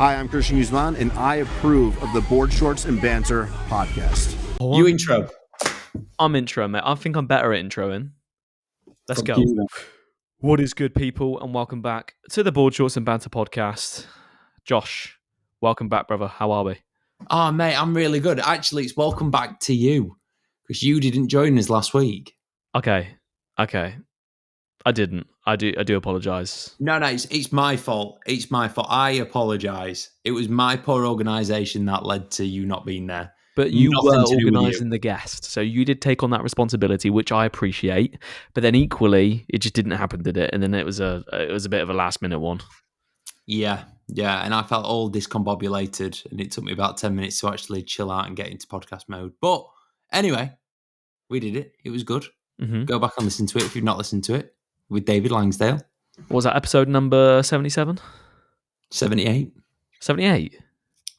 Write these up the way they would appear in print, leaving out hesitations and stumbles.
Hi, I'm Christian Guzman, and I approve of the Board Shorts and Banter podcast. You intro. I'm intro, mate. I think I'm better at introing. Let's go. You. What is good, people, and welcome back to the Board Shorts and Banter podcast. Josh, welcome back, brother. How are we? Oh, mate, I'm really good. Actually, it's welcome back to you because you didn't join us last week. Okay. I didn't. I do apologise. No, it's my fault. It's my fault. I apologise. It was my poor organisation that led to you not being there. But you Nothing were to do with organising the guest, so you did take on that responsibility, which I appreciate. But then equally, it just didn't happen, did it? And then it was a bit of a last minute one. Yeah, and I felt all discombobulated, and it took me about 10 minutes to actually chill out and get into podcast mode. But anyway, we did it. It was good. Mm-hmm. Go back and listen to it if you've not listened to it with David Langsdale. What was that, episode number 77? 78. 78? I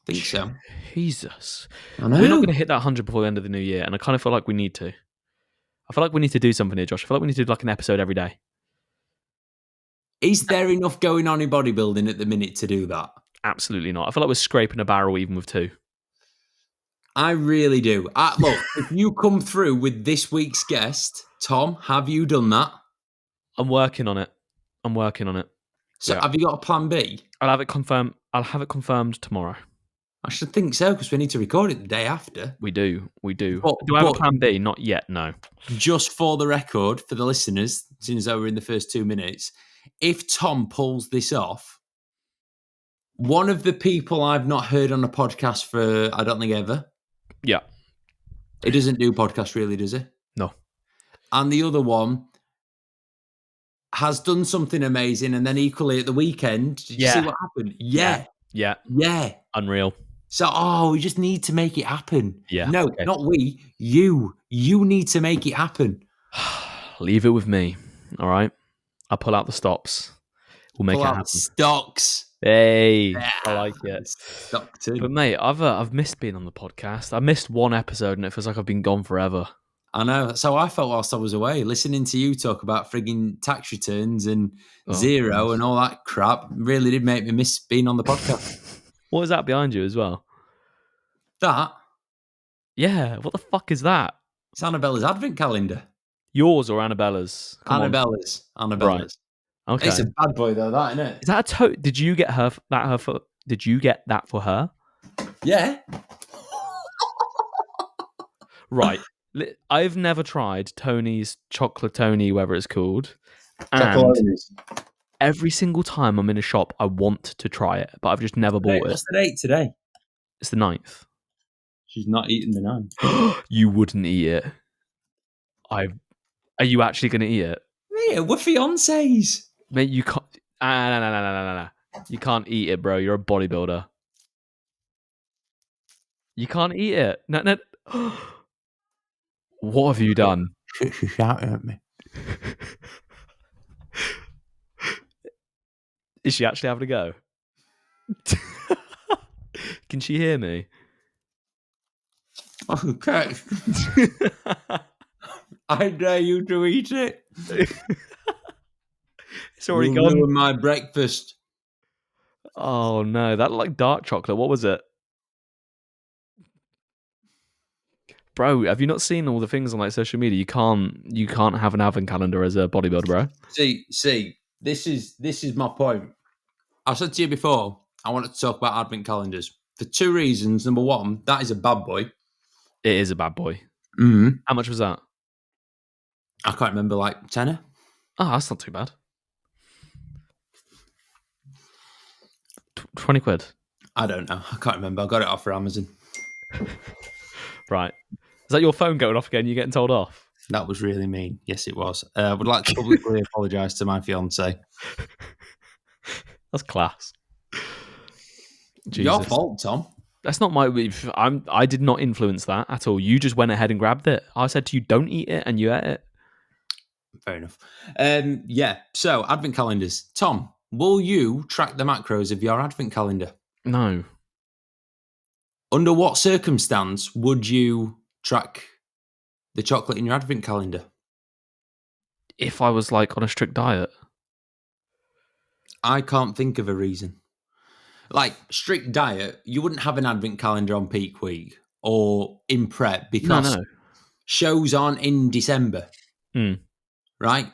think so. Jesus. I know. We're not going to hit that 100 before the end of the new year, and I kind of feel like we need to. I feel like we need to do something here, Josh. I feel like we need to do like an episode every day. Is there enough going on in bodybuilding at the minute to do that? Absolutely not. I feel like we're scraping a barrel even with two. I really do. Look, if you come through with this week's guest, Tom, have you done that? I'm working on it. So Yeah. have you got a plan B? I'll have it confirmed tomorrow. I should think so, because we need to record it the day after. We do. But- Do I have a but- plan B? Not yet, no. Just for the record, for the listeners, since we're in the first 2 minutes, if Tom pulls this off, one of the people I've not heard on a podcast for, I don't think ever. Yeah. He doesn't do podcasts really, does he? No. And the other one has done something amazing, and then equally at the weekend, did you see what happened? Yeah. Unreal. So, we just need to make it happen. Yeah. No, Okay. not we. You. You need to make it happen. Leave it with me. All right. I'll pull out the stops. We'll make Pull it out happen. stocks. Hey, Yeah. I like it. Stockton. But mate, I've missed being on the podcast. I missed one episode, and it feels like I've been gone forever. I know. That's how I felt whilst I was away. Listening to you talk about frigging tax returns and Oh, zero goodness. and all that crap really did make me miss being on the podcast. What is that behind you as well? That, Yeah, what the fuck is that? it's Annabella's advent calendar. Yours or Annabella's? Come on. Annabella's. Right. Okay. It's a bad boy though, that, isn't it? Is that a Did you get Did you get that for her? Yeah. Right. I've never tried Tony's chocolate Tony, whatever it's called. And every single time I'm in a shop, I want to try it, but I've just never bought it. What's the date today? It's the 9th. She's not eating the 9th. You wouldn't eat it. Are you actually going to eat it? Yeah, we're fiancés. Mate, you can't. No. You can't eat it, bro. You're a bodybuilder. You can't eat it. No. What have you done? She's shouting at me. Is she actually having a go? Can she hear me? Okay. I dare you to eat it. It's already You'll gone. ruin my breakfast. Oh no, that like dark chocolate. What was it? Bro, have you not seen all the things on like social media? You can't have an advent calendar as a bodybuilder, bro. See, this is my point. I said to you before, I wanted to talk about advent calendars for two reasons. Number one, that is a bad boy. It is a bad boy. Mm-hmm. How much was that? I can't remember, like tenner. Oh, that's not too bad. 20 quid. I don't know. I can't remember. I got it off for Amazon. Right. Is that your phone going off again? You getting told off? That was really mean. Yes, it was. I would like to publicly apologise to my fiance. That's class. Your Jesus. fault, Tom. That's not my. I did not influence that at all. You just went ahead and grabbed it. I said to you, "Don't eat it," and you ate it. Fair enough. Yeah. So advent calendars. Tom, will you track the macros of your advent calendar? No. Under what circumstance would you track the chocolate in your advent calendar? If I was like on a strict diet. I can't think of a reason. like strict diet, you wouldn't have an advent calendar on peak week or in prep because No. shows aren't in December, right?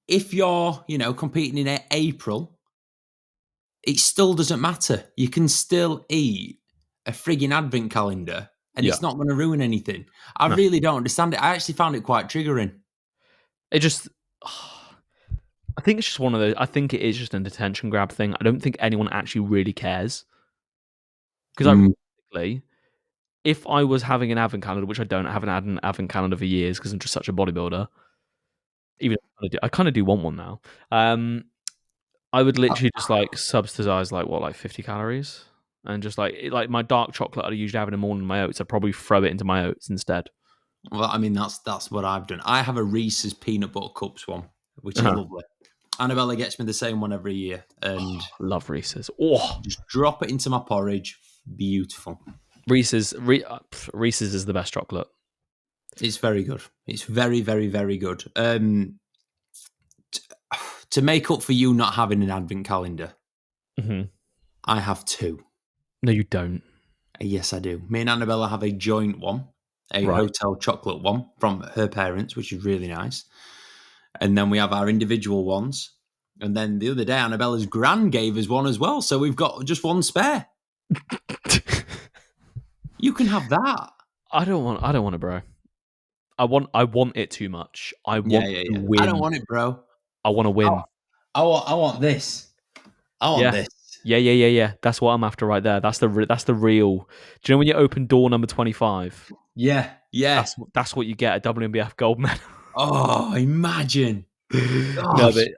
If you're, competing in April, it still doesn't matter. You can still eat a frigging advent calendar and it's not going to ruin anything. I really don't understand it. I actually found it quite triggering. It just, I think it's just one of those. I think it is just an attention grab thing. I don't think anyone actually really cares. Because realistically, if I was having an advent calendar, which I don't, I haven't had an advent calendar for years because I'm just such a bodybuilder. Even I kind of do want one now. I would literally just like subsidize like 50 calories and just like my dark chocolate I'd usually have in the morning in my oats. I'd probably throw it into my oats instead. Well, I mean, that's what I've done. I have a Reese's peanut butter cups one, which is lovely. Annabella gets me the same one every year, and love Reese's. Just drop it into my porridge. Beautiful. Reese's is the best chocolate. It's very good. It's very, very, very good. To make up for you not having an advent calendar, I have two. No, you don't. Yes, I do. Me and Annabella have a joint one, a hotel chocolate one from her parents, which is really nice. And then we have our individual ones. And then the other day, Annabella's gran gave us one as well. So we've got just one spare. You can have that. I don't want it, bro. I want it too much. I want to win. I don't want it, bro. I want to win. I want this. I want this. Yeah. That's what I'm after right there. That's the real. Do you know when you open door number 25? Yeah. That's what you get, a WNBF gold medal. Oh, imagine. No, but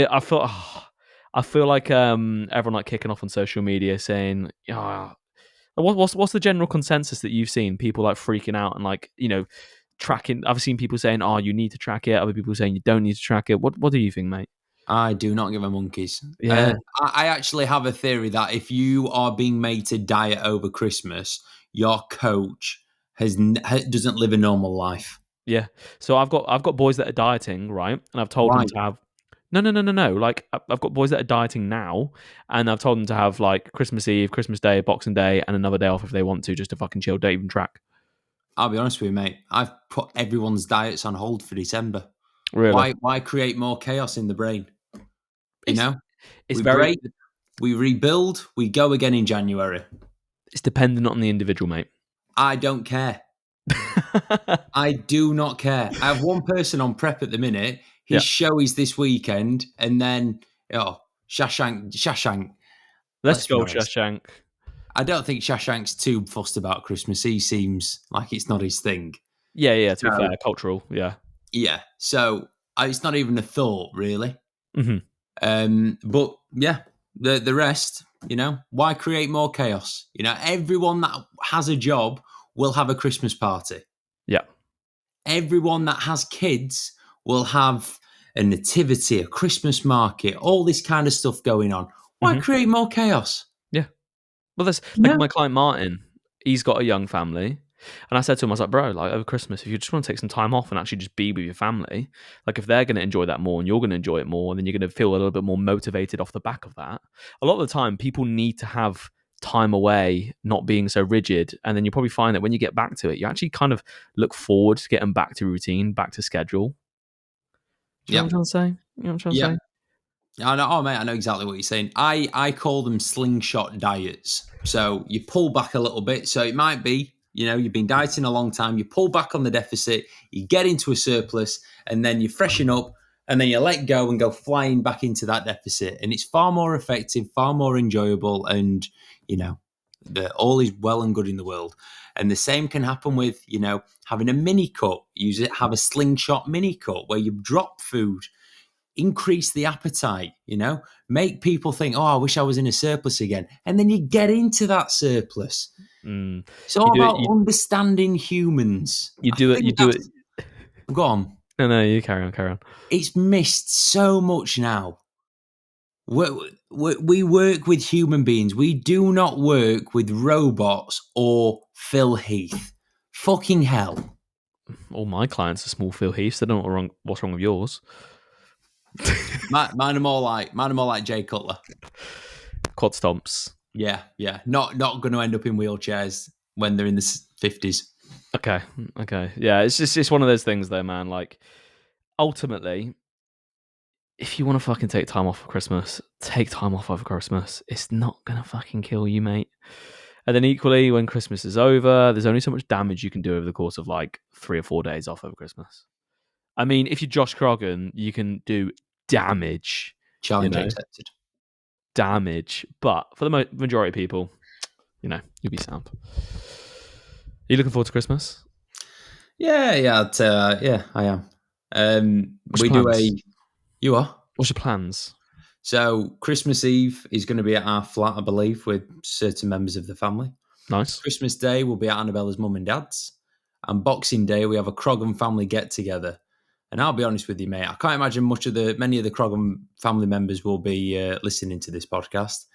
I feel like everyone like kicking off on social media saying, what's the general consensus that you've seen? People like freaking out and like, tracking. I've seen people saying, "Oh, you need to track it." Other people saying you don't need to track it. What do you think, mate? I do not give a monkeys. Yeah, I actually have a theory that if you are being made to diet over Christmas, your coach doesn't live a normal life. Yeah. So I've got boys that are dieting, right? And I've told them to have no. Like I've got boys that are dieting now, and I've told them to have like Christmas Eve, Christmas Day, Boxing Day, and another day off if they want to, just to fucking chill. Don't even track. I'll be honest with you, mate. I've put everyone's diets on hold for December. Really? Why create more chaos in the brain? It's very. We rebuild. We go again in January. It's dependent on the individual, mate. I don't care. I do not care. I have one person on prep at the minute. His show is this weekend, and then Shashank. Let's go, Shashank. I don't think Shashank's too fussed about Christmas. He seems like it's not his thing. Yeah. To be fair, cultural. Yeah. So it's not even a thought, really. Mm-hmm. But yeah, the rest, why create more chaos? Everyone that has a job will have a Christmas party. Yeah. Everyone that has kids will have a nativity, a Christmas market, all this kind of stuff going on. Why create more chaos? Yeah. Well, that's like my client Martin. He's got a young family. And I said to him, I was like, bro, like over Christmas, if you just want to take some time off and actually just be with your family, like if they're going to enjoy that more and you're going to enjoy it more, and then you're going to feel a little bit more motivated off the back of that. A lot of the time, people need to have time away, not being so rigid. And then you'll probably find that when you get back to it, you actually kind of look forward to getting back to routine, back to schedule. Do you know what I'm trying to say? You know what I'm trying to say? I know, mate, I know exactly what you're saying. I call them slingshot diets. So you pull back a little bit. So it might be, you've been dieting a long time, you pull back on the deficit, you get into a surplus, and then you freshen up, and then you let go and go flying back into that deficit. And it's far more effective, far more enjoyable, and, all is well and good in the world. And the same can happen with, having a mini cut. Have a slingshot mini cut where you drop food, increase the appetite, make people think, oh, I wish I was in a surplus again. And then you get into that surplus. It's all about understanding humans. You do it. Go on. No, you carry on. It's missed so much now. We work with human beings. We do not work with robots or Phil Heath. Fucking hell. All my clients are small Phil Heaths. They don't know what's wrong with yours. Mine are more like Jay Cutler. quad stomps. Yeah. Not going to end up in wheelchairs when they're in the 50s. Okay. Yeah, it's one of those things though, man. Like, ultimately, if you want to fucking take time off for Christmas, take time off over Christmas. It's not gonna fucking kill you, mate. And then equally, when Christmas is over, there's only so much damage you can do over the course of like 3 or 4 days off over Christmas. I mean, if you're Josh Croggan, you can do damage. Challenge accepted. Damage. But for the majority of people, you'll be sound. Are you looking forward to Christmas? Yeah, I am. We do You are? What's your plans? So Christmas Eve is going to be at our flat, I believe, with certain members of the family. Nice. Christmas Day will be at Annabella's mum and dad's. And Boxing Day, we have a Croggan family get-together. And I'll be honest with you, mate, I can't imagine many of the Croggan family members will be listening to this podcast.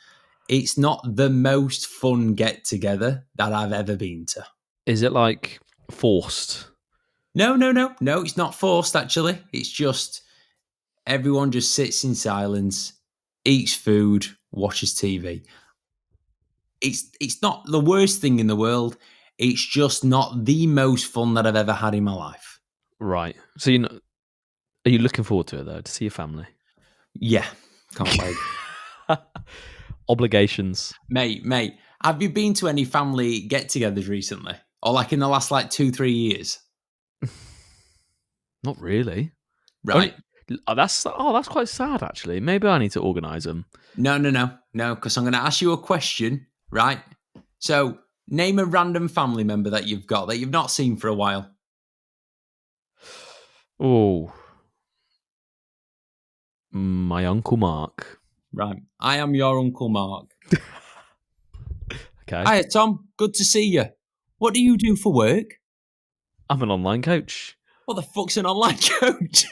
It's not the most fun get-together that I've ever been to. Is it like forced? No, it's not forced, actually. It's just everyone just sits in silence, eats food, watches TV. It's not the worst thing in the world. It's just not the most fun that I've ever had in my life. Right. So are you looking forward to it though, to see your family? Yeah, can't wait. Obligations. Mate, have you been to any family get-togethers recently? Or like in the last 2-3 years? Not really. Right. That's quite sad actually. Maybe I need to organise them. No, because I'm going to ask you a question, right? So, name a random family member that you've got that you've not seen for a while. Oh. My Uncle Mark. Right. I am your Uncle Mark. Okay. Hiya, Tom. Good to see you. What do you do for work? I'm an online coach. What the fuck's an online coach?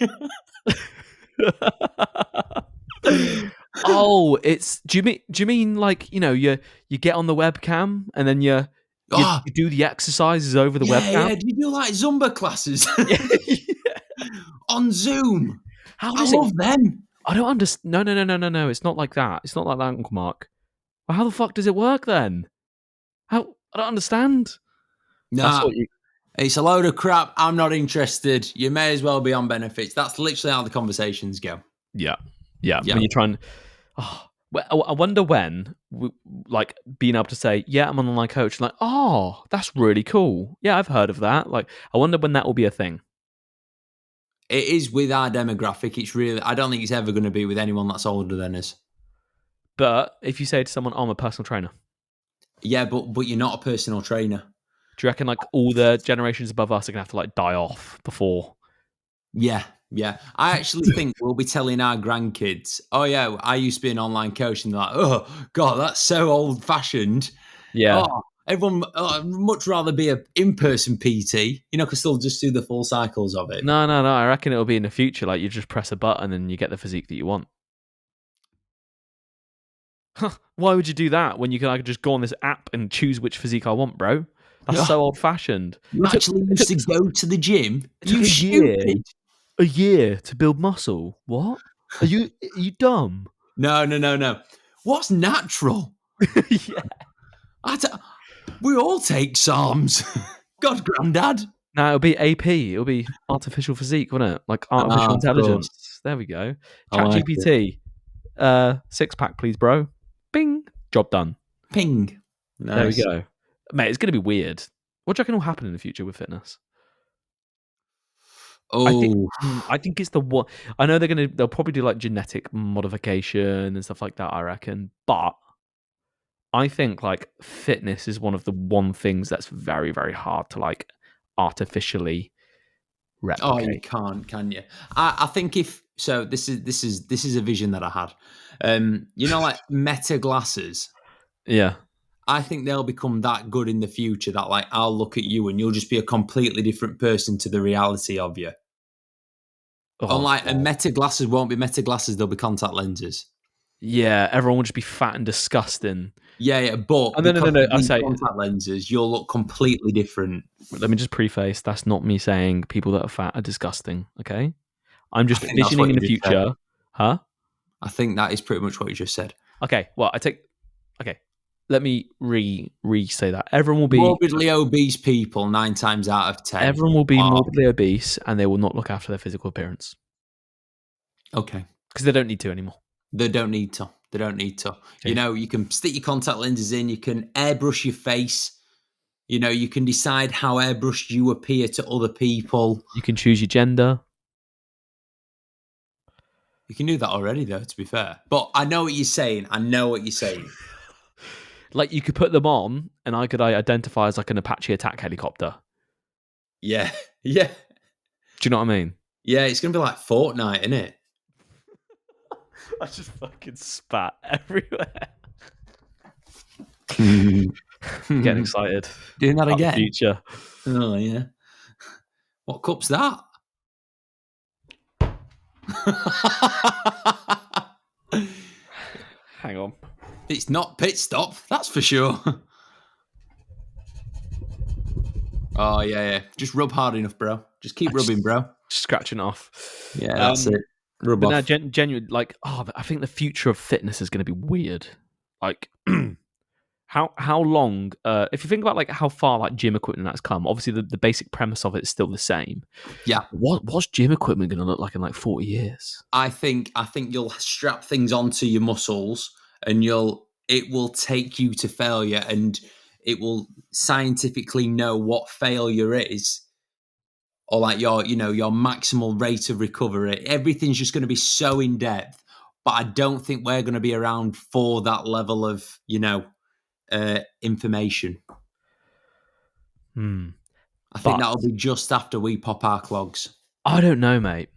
Oh, do you mean like, you get on the webcam and then you do the exercises over the webcam? Yeah, do you do like Zumba classes? On Zoom? I love them. I don't understand. No. It's not like that. It's not like that, Uncle Mark. Well, how the fuck does it work then? I don't understand. Nah, it's a load of crap. I'm not interested. You may as well be on benefits. That's literally how the conversations go. Yeah. When you're trying... well, I wonder when, like, being able to say, yeah, I'm an online coach. Like, oh, that's really cool. Yeah, I've heard of that. Like, I wonder when that will be a thing. It is with our demographic. It's really... I don't think it's ever going to be with anyone that's older than us. But if you say to someone, I'm a personal trainer. Yeah, but you're not a personal trainer. Do you reckon, like, all the generations above us are going to have to, like, die off before? Yeah. I actually think we'll be telling our grandkids, oh, yeah, I used to be an online coach. And they're like, oh, God, that's so old-fashioned. Yeah. Oh, everyone I'd much rather be an in-person PT, because they'll just do the full cycles of it. No. I reckon it'll be in the future. Like, you just press a button and you get the physique that you want. Why would you do that when you can just go on this app and choose which physique I want, bro? That's so old-fashioned. You actually used to go to the gym? You stupid. A year to build muscle? What? Are you dumb? No. What's natural? Yeah. We all take Psalms. God, Grandad. No, it'll be AP. It'll be artificial physique, won't it? Like artificial intelligence. There we go. ChatGPT. Like 6-pack, please, bro. Bing. Job done. Ping. Nice. There we go. Mate, it's going to be weird. What do you reckon will happen in the future with fitness? Oh, I think it's the one. I know they'll probably do like genetic modification and stuff like that, I reckon. But I think like fitness is one of the things that's very, very hard to like artificially replicate. Oh, you can't, can you? I think this is a vision that I had. Like Meta glasses. Yeah. I think they'll become that good in the future that like I'll look at you and you'll just be a completely different person to the reality of you. And Meta glasses won't be Meta glasses, they'll be contact lenses. Yeah, everyone will just be fat and disgusting. Yeah, but no. I say contact lenses, you'll look completely different. Let me just preface, that's not me saying people that are fat are disgusting, okay? I'm just visioning in the future. Huh? I think that is pretty much what you just said. Okay, well, I take Okay, let me re-say that. Everyone will be Morbidly obese people 9 times out of 10. Everyone will be morbidly obese, and they will not look after their physical appearance Okay. because they don't need to anymore. They don't need to. Okay. You know, you can stick your contact lenses in, you can airbrush your face. You know, you can decide how airbrushed you appear to other people. You can choose your gender. You can do that already, though, to be fair. But I know what you're saying. Like, you could put them on, and I could identify as like an Apache attack helicopter. Yeah. Yeah. Do you know what I mean? Yeah, it's going to be like Fortnite, isn't it? I just fucking spat everywhere. Getting excited. Doing that About the again? future. Oh, yeah. What cup's that? Hang on. It's not pit stop, that's for sure. Oh, yeah. Just rub hard enough, bro. Just keep rubbing, bro. Just scratching off. Yeah, that's it. Rub But off. now, genuine, like, I think the future of fitness is going to be weird. Like, how long? If you think about like how far like gym equipment that's come, obviously the basic premise of it is still the same. Yeah. What's gym equipment going to look like in like 40 years? I think you'll strap things onto your muscles, and it will take you to failure, and it will scientifically know what failure is, or like your maximal rate of recovery. Everything's just going to be so in depth, but I don't think we're going to be around for that level of information. I think that'll be just after we pop our clogs. I don't know, mate,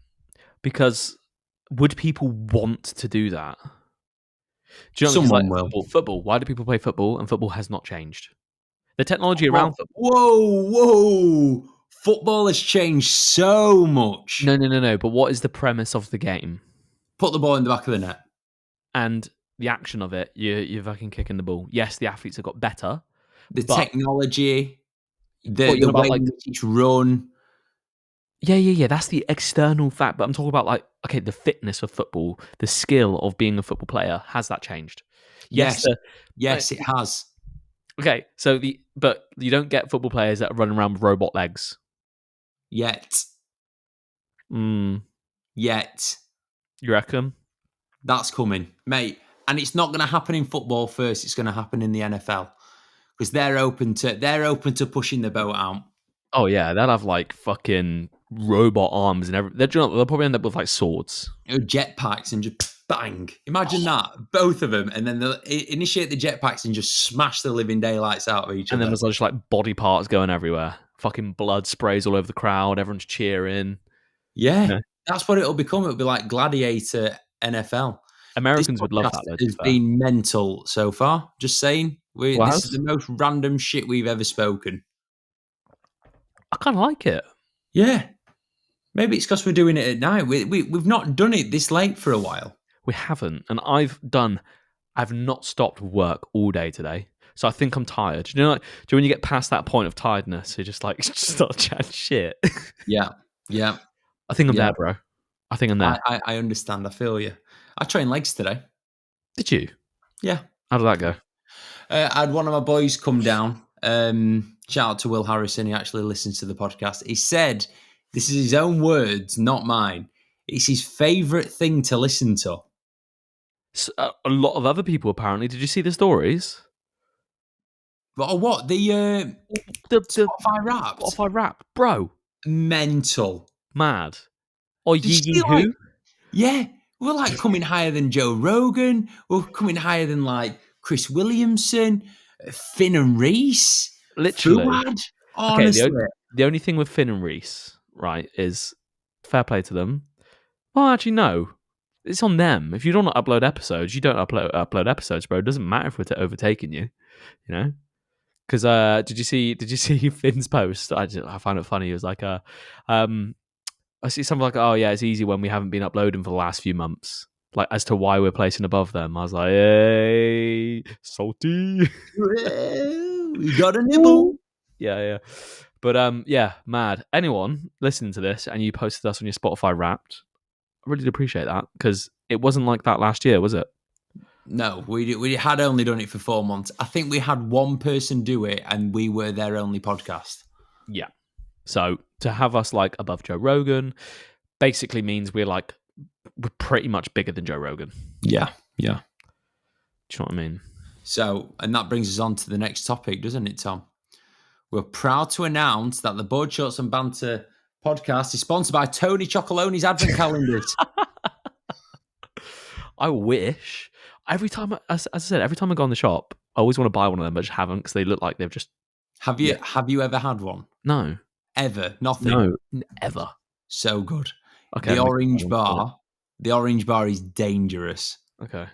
because would people want to do that? Do you know, Someone like, will. Football. Why do people play football? And football has not changed. The technology around football. Whoa! Football has changed so much. No. But what is the premise of the game? Put the ball in the back of the net. And the action of it, you're fucking kicking the ball. Yes, the athletes have got better. The technology, the about, way like, it's run. Yeah. That's the external fact. But I'm talking about, like, okay, the fitness of football, the skill of being a football player. Has that changed? Yes, it has. Okay, but you don't get football players that are running around with robot legs. Yet. Yet. You reckon? That's coming, mate. And it's not going to happen in football first. It's going to happen in the NFL because they're open to pushing the boat out. Oh yeah, they'll have like fucking robot arms and everything. They'll probably end up with like swords, jetpacks, and just bang. Imagine that, both of them, and then they'll initiate the jetpacks and just smash the living daylights out of each other. And then there's just like body parts going everywhere. Fucking blood sprays all over the crowd. Everyone's cheering. Yeah. That's what it'll become. It'll be like Gladiator NFL. Americans would love that. It's been mental so far. Just saying. This is the most random shit we've ever spoken. I kind of like it. Yeah. Maybe it's because we're doing it at night. We've not done it this late for a while. We haven't. And I've not stopped work all day today. So I think I'm tired. Do you know when you get past that point of tiredness, you just like start chatting shit? Yeah. I think I'm there, bro. I think I'm there. I understand. I feel you. I trained legs today. Did you? Yeah. How did that go? I had one of my boys come down. Shout out to Will Harrison. He actually listens to the podcast. He said, this is his own words, not mine. It's his favourite thing to listen to. So, a lot of other people, apparently. Did you see the stories? What? The Spotify Wrapped? Spotify Wrapped. Bro. Mental. Mad. Or Yee who? Like, yeah. We're like coming higher than Joe Rogan. We're coming higher than like Chris Williamson, Finn and Reese. Literally. Fuad. Honestly. Okay, the only thing with Finn and Reese, right, is fair play to them. Well, actually, no. It's on them. If you don't upload episodes, you don't upload episodes, bro. It doesn't matter if we're overtaking you, you know? Because did you see Finn's post? I find it funny. He was like, I see something like, oh yeah, it's easy when we haven't been uploading for the last few months. Like, as to why we're placing above them. I was like, hey, salty. We got a nibble. Yeah. But yeah, mad. Anyone listening to this and you posted us on your Spotify Wrapped, I really appreciate that because it wasn't like that last year, was it? No, we had only done it for 4 months. I think we had one person do it, and we were their only podcast. Yeah. So to have us like above Joe Rogan basically means we're pretty much bigger than Joe Rogan. Yeah. Do you know what I mean? So, and that brings us on to the next topic, doesn't it, Tom? We're proud to announce that the Board Shorts and Banter podcast is sponsored by Tony Chocolonely's Advent Calendars. I wish. Every time, as I said, every time I go in the shop, I always want to buy one of them, but just haven't because they look like they've just... Have you ever had one? No. Ever? Nothing? No, ever. So good. Okay, the orange bar is dangerous. Okay.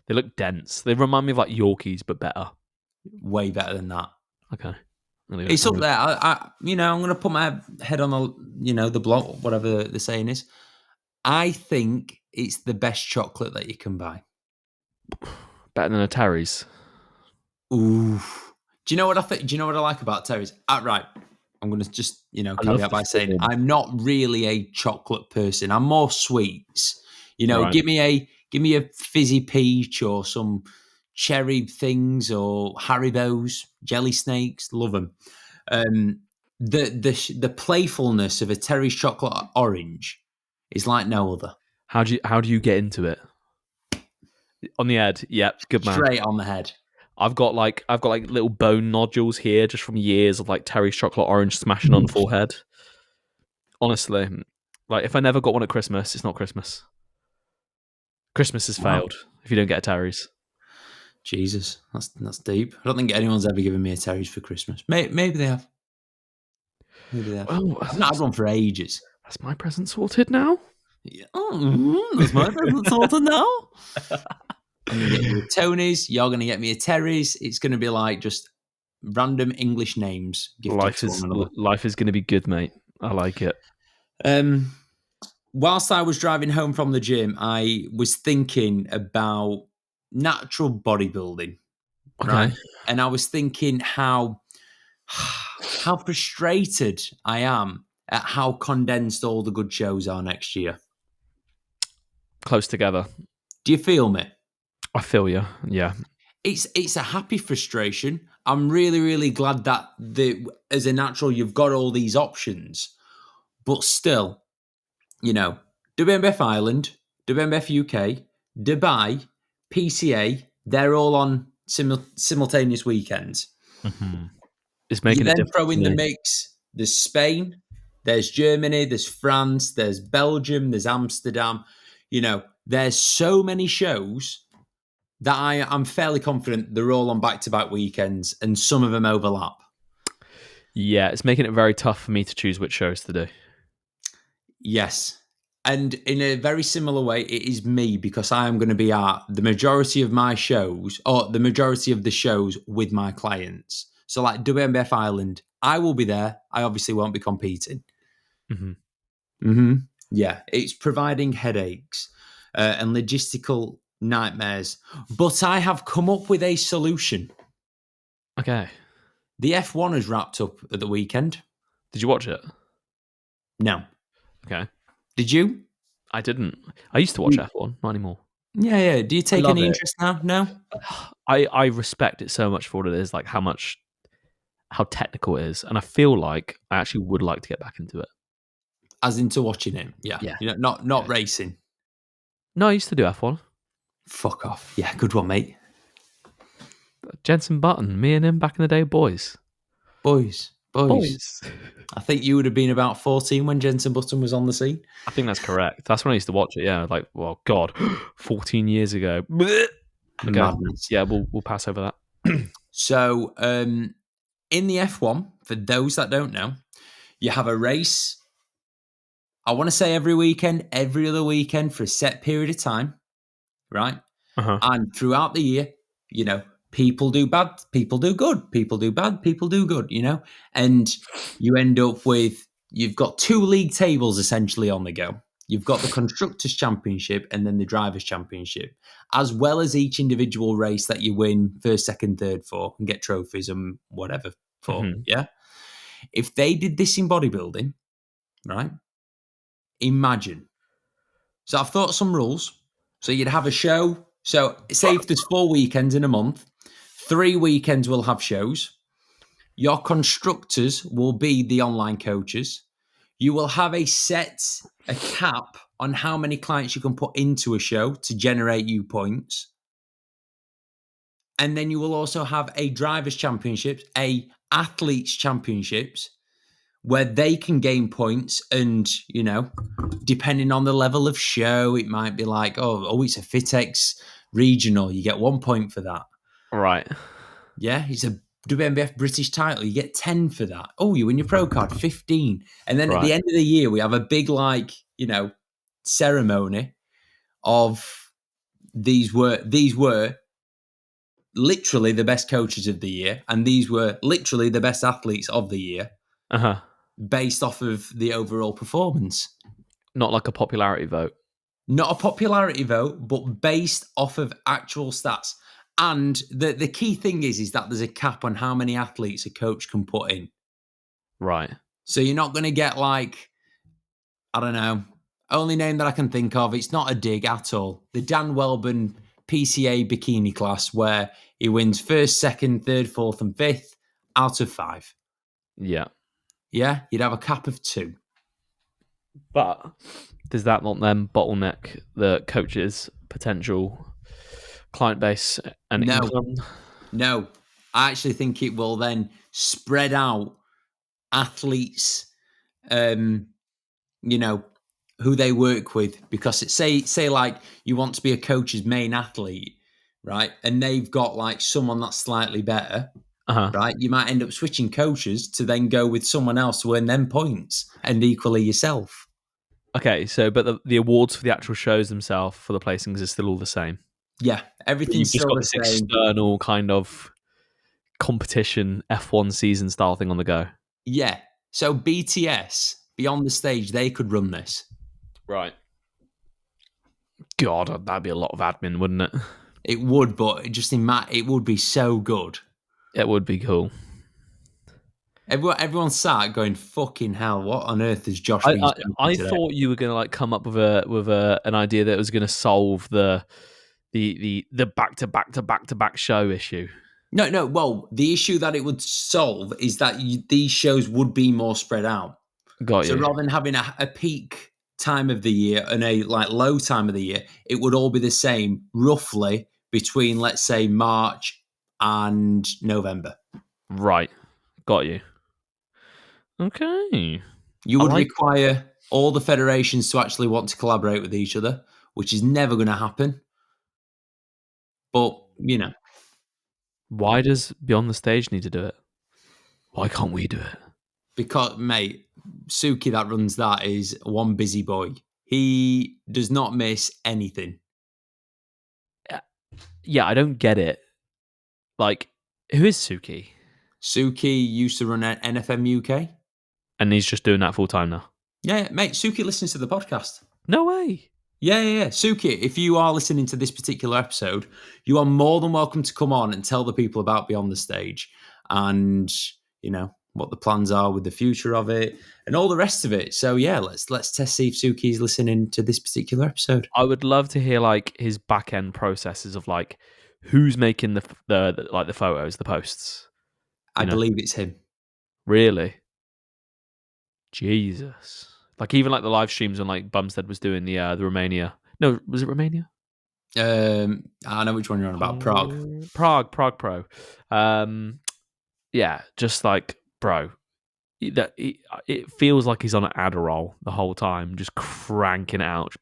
They look dense. They remind me of like Yorkies, but better. Way better than that. Okay. It's up there. I'm going to put my head on the block, whatever the saying is. I think it's the best chocolate that you can buy. Better than a Terry's. Ooh. Do you know what I think? Do you know what I like about Terry's? Right. I'm going to just, caveat by saying I'm not really a chocolate person. I'm more sweets. Right. Give me a fizzy peach or some cherry things or Haribos, jelly snakes. Love them. The playfulness of a Terry's chocolate orange is like no other. How do you get into it? On the head, yep, good man. Straight on the head. I've got like little bone nodules here just from years of like Terry's chocolate orange smashing on the forehead. Honestly, like if I never got one at Christmas, it's not Christmas. Christmas has failed if you don't get a Terry's. Jesus, that's deep. I don't think anyone's ever given me a Terry's for Christmas. Maybe they have. Oh, I've not had one for ages. That's my present sorted now. Yeah. That's my present sorted now. I'm going to get you a Tony's. You're going to get me a Terry's. It's going to be like just random English names. Life is going to be good, mate. I like it. Whilst I was driving home from the gym, I was thinking about natural bodybuilding. Okay. Right? And I was thinking how frustrated I am at how condensed all the good shows are next year. Close together. Do you feel me? I feel you. Yeah. It's a happy frustration. I'm really, really glad that as a natural, you've got all these options. But still, WMBF Ireland, WMBF UK, Dubai, PCA, they're all on simultaneous weekends. Mm-hmm. It's making you it then different. Throw in the mix. There's Spain, there's Germany, there's France, there's Belgium, there's Amsterdam. There's so many shows that I'm fairly confident they're all on back-to-back weekends and some of them overlap. Yeah, it's making it very tough for me to choose which shows to do. Yes. And in a very similar way, it is me because I am going to be at the majority of my shows or the majority of the shows with my clients. So like WMBF Ireland, I will be there. I obviously won't be competing. Mm-hmm. Mm-hmm. Yeah, it's providing headaches and logistical nightmares. But I have come up with a solution. Okay. The F1 has wrapped up at the weekend. Did you watch it? No. Okay. Did you? I didn't. I used to watch F1, not anymore. Yeah. Do you take any interest now? No? I respect it so much for what it is, like how technical it is. And I feel like I actually would like to get back into it. As into watching it? Yeah. Not racing. No, I used to do F1. Fuck off. Yeah, good one, mate. Jensen Button, me and him back in the day, boys. I think you would have been about 14 when Jensen Button was on the scene. I think that's correct. That's when I used to watch it. Yeah, like, well, God, 14 years ago. Okay. Madness. Yeah, we'll pass over that. So, in the F1, for those that don't know, you have a race. I want to say every weekend, every other weekend for a set period of time, right? Uh-huh. And throughout the year, people do bad, people do good, people do bad, people do good, and you end up with, you've got two league tables essentially on the go. You've got the Constructors' Championship and then the Drivers' Championship, as well as each individual race that you win first, second, third for and get trophies and whatever for. Mm-hmm. Yeah. If they did this in bodybuilding, right? Imagine. So I've thought some rules. So you'd have a show So say if there's 4 weekends in a month, 3 weekends will have shows. Your constructors will be the online coaches. You will have a cap on how many clients you can put into a show to generate you points. And then you will also have a drivers' championships, a athletes' championships, where they can gain points. And, depending on the level of show, it might be like, oh, it's a FitX regional. You get 1 point for that. Right. Yeah, it's a WNBF British title. You get 10 for that. Oh, you win your pro card, 15. And then at the end of the year, we have a big, ceremony of these were literally the best coaches of the year, and these were literally the best athletes of the year, based off of the overall performance. Not like a popularity vote. Not a popularity vote, but based off of actual stats. And the key thing is that there's a cap on how many athletes a coach can put in. Right. So you're not going to get I don't know, only name that I can think of. It's not a dig at all. The Dan Welburn PCA bikini class, where he wins first, second, third, fourth, and fifth out of 5. Yeah. Yeah, you'd have a cap of 2. But does that not then bottleneck the coach's potential client base and income? No. I actually think it will then spread out athletes, who they work with, because say like you want to be a coach's main athlete, right? And they've got someone that's slightly better, right? You might end up switching coaches to then go with someone else to earn them points, and equally yourself. Okay, so but the awards for the actual shows themselves for the placings is still all the same. Yeah, everything's just still got the this same. External kind of competition F1 season style thing on the go. Yeah, so BTS Beyond the Stage, they could run this. Right. God, that'd be a lot of admin, wouldn't it? It would, but it would be so good. It would be cool. Everyone sat going, "Fucking hell! What on earth is Josh?" I thought you were going to come up with an idea that was going to solve the back to back show issue. No. Well, the issue that it would solve is that these shows would be more spread out. Got you. So rather than having a peak time of the year and a low time of the year, it would all be the same, roughly between, let's say, March and November. Right. Got you. Okay. You would require all the federations to actually want to collaborate with each other, which is never going to happen. But, Why does Beyond the Stage need to do it? Why can't we do it? Because, mate, Suki that runs that is one busy boy. He does not miss anything. Yeah, I don't get it. Who is Suki? Suki used to run at NFM UK. And he's just doing that full time now? Yeah, mate, Suki listens to the podcast. No way. Yeah. Suki, if you are listening to this particular episode, you are more than welcome to come on and tell the people about Beyond the Stage and, what the plans are with the future of it and all the rest of it. So yeah, let's test see if Suki's listening to this particular episode. I would love to hear his back end processes of who's making the photos, the posts. I believe it's him. Really? Jesus. Even the live streams when Bumstead was doing the Romania. No, was it Romania? I know which one you're on about. Prague Pro. Yeah, just bro, it feels like he's on an Adderall the whole time, just cranking it out.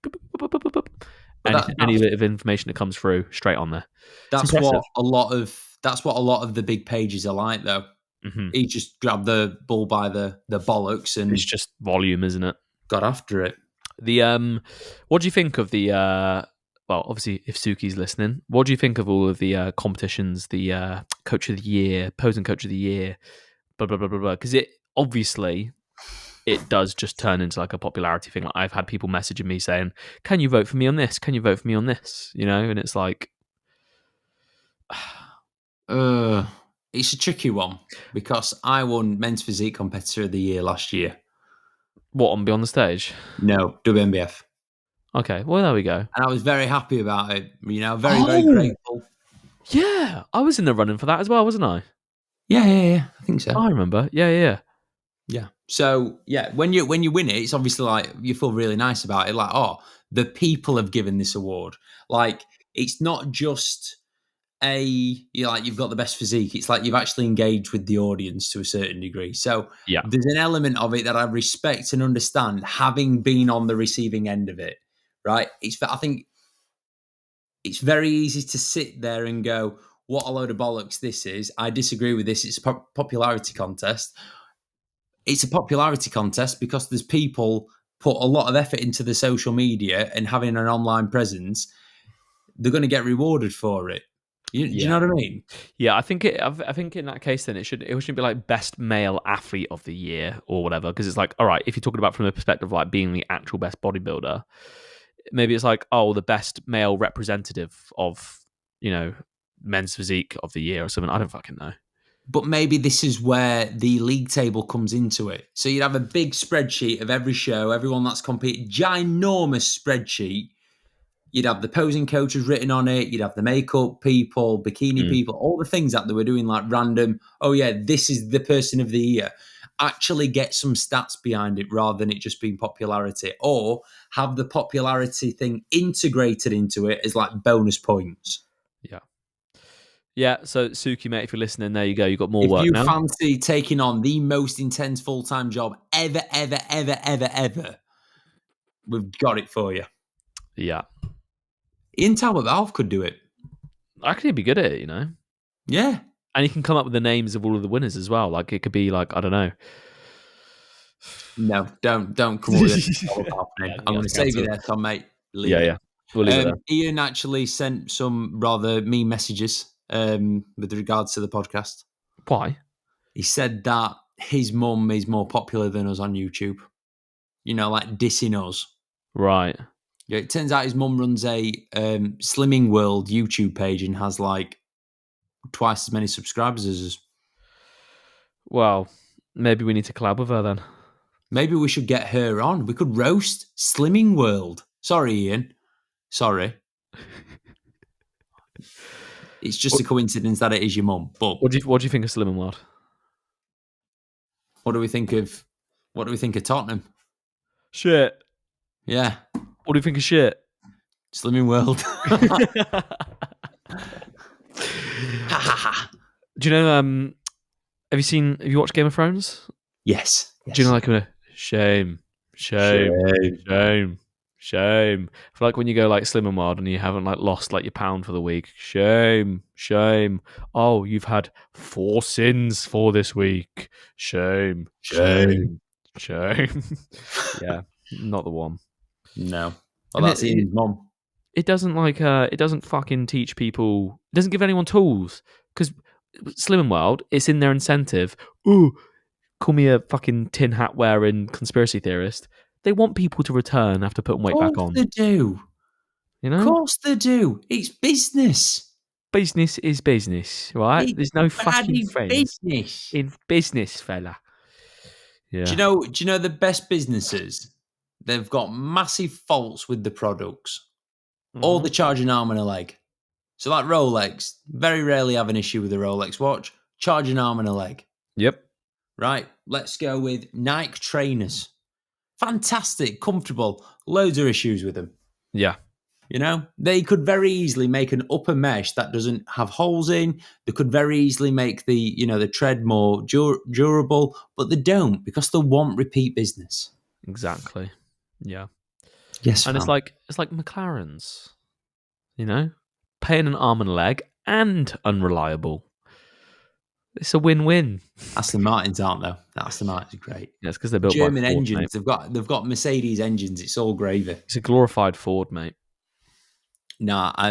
Any bit of information that comes through, straight on there. That's what a lot of the big pages are like, though. Mm-hmm. He just grabbed the bull by the bollocks, and it's just volume, isn't it? Got after it. What do you think of the? Well, obviously, if Suki's listening, what do you think of all of the competitions, the Coach of the Year, Posing Coach of the Year, blah blah blah blah blah? Because it does just turn into a popularity thing. I've had people messaging me saying, "Can you vote for me on this? Can you vote for me on this?" And it's it's a tricky one because I won Men's Physique Competitor of the Year last year. What, on Beyond the Stage? No, WNBF. Okay, well there we go. And I was very happy about it. You know, very grateful. Yeah, I was in the running for that as well, wasn't I? Yeah. I think so. I remember. Yeah. Yeah. So yeah, when you win it, it's obviously like you feel really nice about it. Like, oh, the people have given this award. Like, it's not just you've got the best physique. It's like you've actually engaged with the audience to a certain degree. So Yeah. there's an element of it that I respect and understand, having been on the receiving end of it. Right? I think it's very easy to sit there and go, "What a load of bollocks this is." I disagree with this. It's a popularity contest. It's a popularity contest because there's people put a lot of effort into the social media and having an online presence. They're going to get rewarded for it. Do you know what I mean? Yeah, I think in that case then it shouldn't be like best male athlete of the year or whatever, because it's like, all right, if you're talking about from the perspective of like being the actual best bodybuilder, maybe it's like, oh, the best male representative of, you know, men's physique of the year or something. I don't fucking know. But maybe this is where the league table comes into it. So you'd have a big spreadsheet of every show, everyone that's competed, ginormous spreadsheet. You'd have the posing coaches written on it. You'd have the makeup people, bikini people, all the things that they were doing, like random, oh yeah, this is the person of the year. Actually get some stats behind it rather than it just being popularity, or have the popularity thing integrated into it as like bonus points. Yeah. Yeah, so Suki, mate, if you're listening, there you go. You got more If work you now. fancy taking on the most intense full-time job ever, we've got it for you. Yeah. Ian Talbot Valve could do it. Actually, he'd be good at it, you know? Yeah. And you can come up with the names of all of the winners as well. Like, it could be like, I don't know. No, don't come up with it. I'm going to save you there, Tom, mate. Yeah. We'll leave it there. Ian actually sent some rather mean messages with regards to the podcast. Why? He said that his mum is more popular than us on YouTube. You know, like dissing us. Right. Yeah, it turns out his mum runs a Slimming World YouTube page and has like twice as many subscribers as us. Well, maybe we need to collab with her then. Maybe we should get her on. We could roast Slimming World. Sorry, Ian. Sorry. It's just a coincidence that it is your mum. But what do you think of Slimming World? What do we think of Tottenham? Shit. Yeah. What do you think of shit? Slimming World. Do you know, have you watched Game of Thrones? Yes. Do you know, like, shame. I feel like when you go like Slimming World and you haven't like lost like your pound for the week, shame. Oh, you've had 4 sins for this week. Shame. Yeah, not the one. No. Well, that's Ian's mum. It doesn't like it doesn't fucking teach people. It doesn't give anyone tools, because Slimming World, it's in their incentive. Ooh, call me a fucking tin hat wearing conspiracy theorist. They want people to return after putting weight back on. Of course they do. You know? Of course they do. It's business. Business is business, right? It's There's no fucking friends. business. In business, fella. Yeah. Do you know the best businesses? They've got massive faults with the products. Or they charge an arm and a leg. So like Rolex, very rarely have an issue with a Rolex watch. Charge an arm and a leg. Yep. Right? Let's go with Nike trainers. Fantastic, comfortable, loads of issues with them. Yeah. You know, they could very easily make an upper mesh that doesn't have holes in. They could very easily make the tread more durable, but they don't, because they want repeat business. Exactly. Yeah. Yes, and it's like McLaren's, you know, paying an arm and a leg and unreliable. It's a win-win. Aston Martins aren't though. Aston Martins are great. Yeah, it's because they're built German by Ford, engines. mate. They've got Mercedes engines. It's all gravy. It's a glorified Ford, mate. Nah, I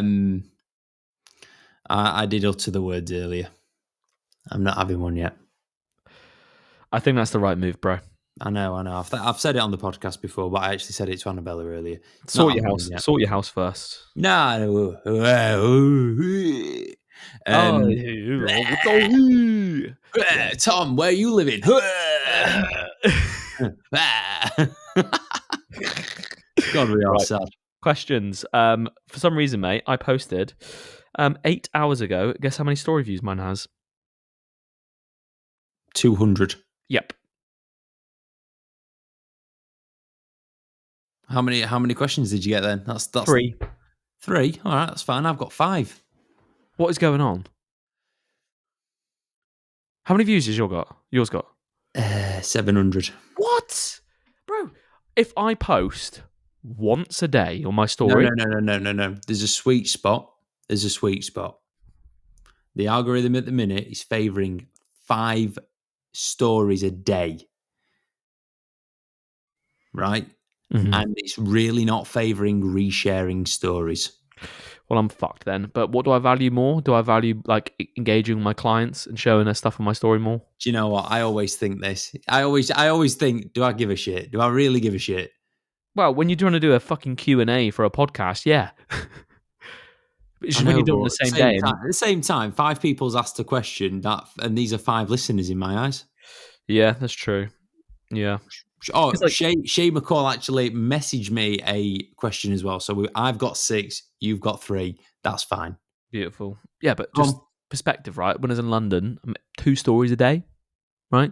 did utter the words earlier. I'm not having one yet. I think that's the right move, bro. I know. I've said it on the podcast before, but I actually said it to Annabella earlier. Sort your house first. No. Tom, where are you living? God, we are sad. Questions. For some reason, mate, I posted 8 hours ago. Guess how many story views mine has? 200. Yep. How many questions did you get then? That's 3. 3. All right, that's fine. I've got 5. What is going on? How many views has yours got? 700. What? Bro, if I post once a day on my No, story... no. There's a sweet spot. The algorithm at the minute is favouring 5 stories a day. Right? Mhm. And it's really not favouring resharing stories. Well, I'm fucked then. But what do I value more? Do I value like engaging with my clients and showing their stuff on my story more? Do you know what? I always think this. I always think, do I give a shit? Do I really give a shit? Well, when you're trying to do a fucking Q&A for a podcast, yeah. It's just when you do it on the same day. At the same time, 5 people's asked a question, and these are 5 listeners in my eyes. Yeah, that's true. Yeah. Oh, It's like- Shay McCall actually messaged me a question as well. So I've got 6, you've got 3. That's fine. Beautiful. Yeah, but just perspective, right? When I was in London, 2 stories a day, right?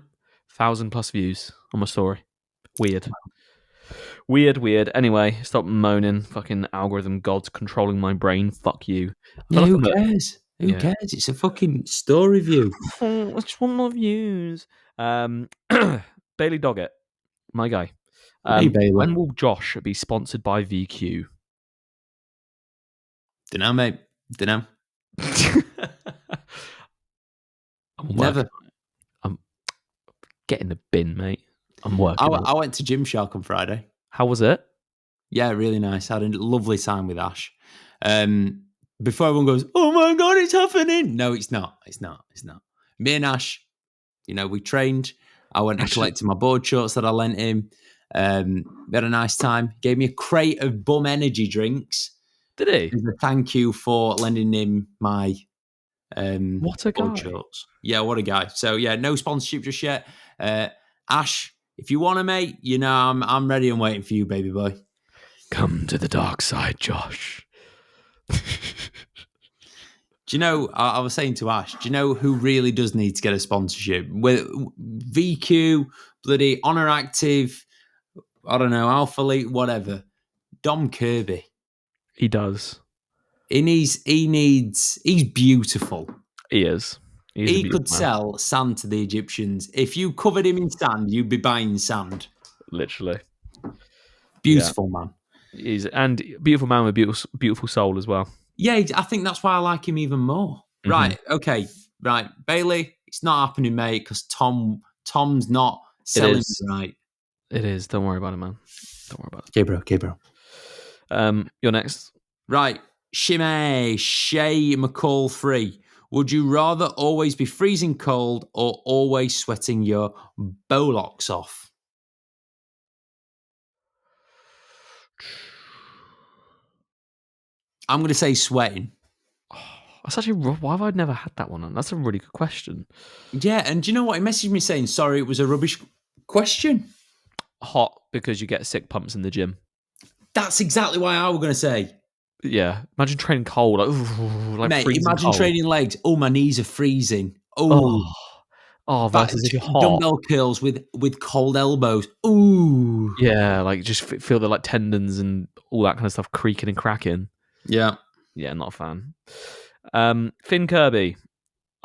1,000+ views on my story. Weird. Anyway, stop moaning. Fucking algorithm gods controlling my brain. Fuck you. Yeah, who cares? Who cares? It's a fucking story view. I just want more views. Bailey Doggett, my guy. Hey, Bailey. When will Josh be sponsored by VQ? Dunno, mate. Dunno. Never. I'm getting the bin, mate. I'm working. I went to Gymshark on Friday. How was it? Yeah, really nice. I had a lovely time with Ash. Before everyone goes, oh my God, it's happening. No, it's not. It's not. Me and Ash, we trained. I went and collected my board shorts that I lent him. We had a nice time. Gave me a crate of Bum Energy drinks. Did he? As a thank you for lending him my what a board guy. shorts. Yeah, what a guy. So yeah, no sponsorship just yet. Ash, if you want to, mate, I'm ready and waiting for you, baby boy. Come to the dark side, Josh. Do you know, I was saying to Ash, do you know who really does need to get a sponsorship? With VQ, bloody Honor Active, I don't know, Alpha Elite, whatever. Dom Kirby. He does. He's beautiful. He is. He could sell sand to the Egyptians. If you covered him in sand, you'd be buying sand. Literally. Beautiful man. He's and beautiful man with beautiful soul as well. Yeah, I think that's why I like him even more. Mm-hmm. Right, okay. Right, Bailey, it's not happening, mate, because Tom's not selling right. It is. Don't worry about it, man. Don't worry about it. Okay, bro. You're next. Right. Shay McCall 3. Would you rather always be freezing cold or always sweating your bollocks off? I'm going to say sweating. That's actually, why have I never had that one? That's a really good question. Yeah, and do you know what? He messaged me saying, sorry, it was a rubbish question. Hot because you get sick pumps in the gym. That's exactly why I was going to say. Yeah. Imagine training cold. Mate, imagine cold. training legs. Oh, my knees are freezing. Oh, versus if you're hot. Dumbbell curls with cold elbows. Ooh. Yeah, like just feel the like tendons and all that kind of stuff creaking and cracking. Yeah. Yeah, not a fan. Finn Kirby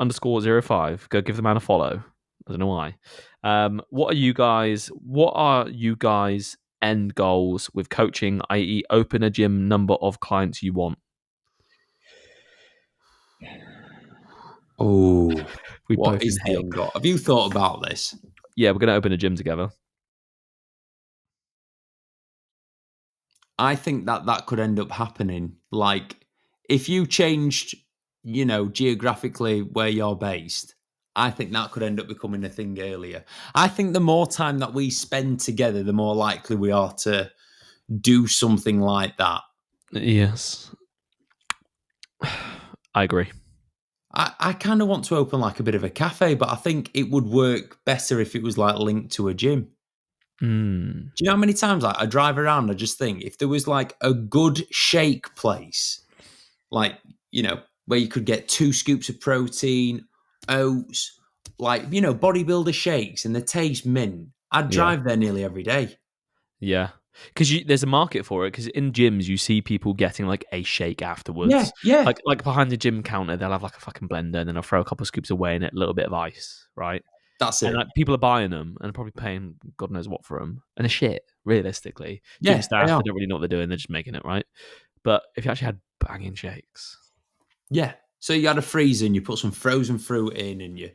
_05. Go give the man a follow. I don't know why. What are you guys end goals with coaching, i.e. open a gym, number of clients you want? Oh, what is the end goal? Have you thought about this? Yeah, we're going to open a gym together. I think that could end up happening. Like, if you changed, geographically where you're based, I think that could end up becoming a thing earlier. I think the more time that we spend together, the more likely we are to do something like that. Yes. I agree. I kind of want to open like a bit of a cafe, but I think it would work better if it was like linked to a gym. Mm. Do you know how many times I drive around? I just think if there was like a good shake place, like, where you could get 2 scoops of protein, oats, like, bodybuilder shakes, and they taste mint. I'd Yeah. drive there nearly every day. Yeah. Because there's a market for it. Because in gyms, you see people getting like a shake afterwards. Yeah, yeah. Like behind the gym counter, they'll have like a fucking blender, and then they'll throw a couple of scoops away in it, a little bit of ice, right? That's it. And like, people are buying them and probably paying God knows what for them. And they're shit, realistically. Yeah, Gym staff, they are. they don't really know what they're doing. They're just making it, right? But if you actually had banging shakes. Yeah. So you had a freezer and you put some frozen fruit in, and you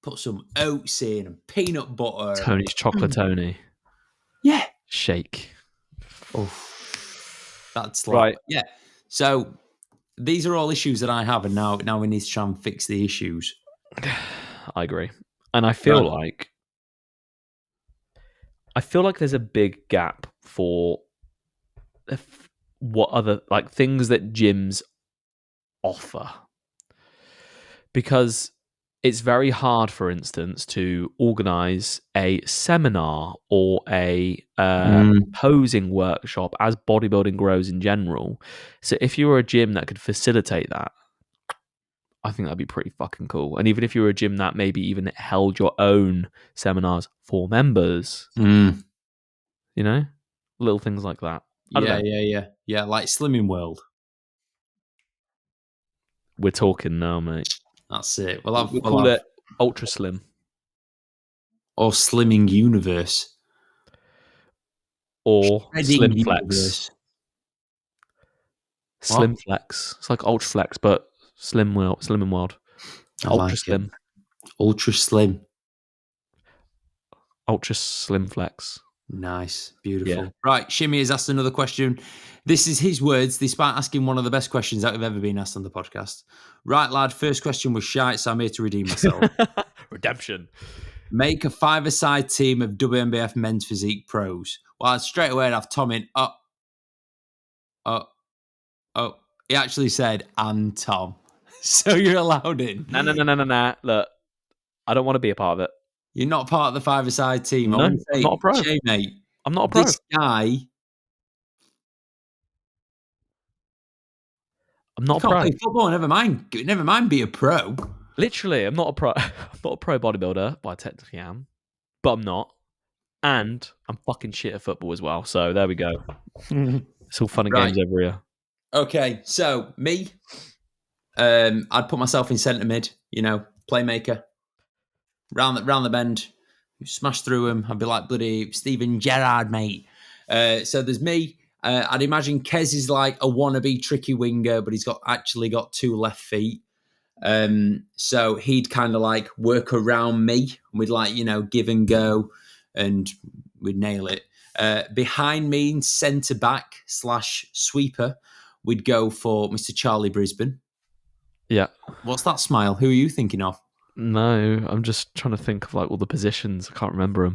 put some oats in and peanut butter. Tony's chocolate Tony. Yeah. Shake. Oh, that's like, Right. yeah. So these are all issues that I have, and now we need to try and fix the issues. I agree. And I feel Right. like there's a big gap for what other like things that gyms offer. Because it's very hard, for instance, to organize a seminar or a posing workshop as bodybuilding grows in general. So if you were a gym that could facilitate that, I think that'd be pretty fucking cool. And even if you were a gym that maybe even held your own seminars for members, little things like that. Yeah, like Slimming World. We're talking now, mate. That's it. We'll call it Ultra Slim. Or Slimming Universe. Or Shredding Slim Flex. Universe. Slim Flex. It's like Ultra Flex, but Slim and Wild. Ultra Slim. Ultra Slim. Ultra Slim Flex. Nice. Beautiful. Yeah. Right, Shimmy has asked another question. This is his words, despite asking one of the best questions that have ever been asked on the podcast. Right, lad, first question was shite, so I'm here to redeem myself. Redemption. Make a 5-a-side team of WNBF men's physique pros. Well, straight away I'd have Tom in. He actually said, and Tom. So you're allowed in. No. Look, I don't want to be a part of it. You're not part of the 5-a-side team. No, I'm not a pro. Jay, mate, I'm not a pro. This guy... I'm not a pro. Play football, never mind be a pro. Literally, I'm not a pro. I'm not a pro bodybuilder. Well, I technically am, but I'm not. And I'm fucking shit at football as well. So there we go. It's all fun and games over here. Okay, so me, I'd put myself in centre mid. Playmaker. Round the bend, smash through him. I'd be like bloody Steven Gerrard, mate. So there's me. I'd imagine Kez is like a wannabe tricky winger, but he's actually got 2 left feet. So he'd kind of like work around me. We'd like, give and go, and we'd nail it. Behind me in centre back / sweeper, we'd go for Mr. Charlie Brisbane. Yeah. What's that smile? Who are you thinking of? No, I'm just trying to think of like all the positions. I can't remember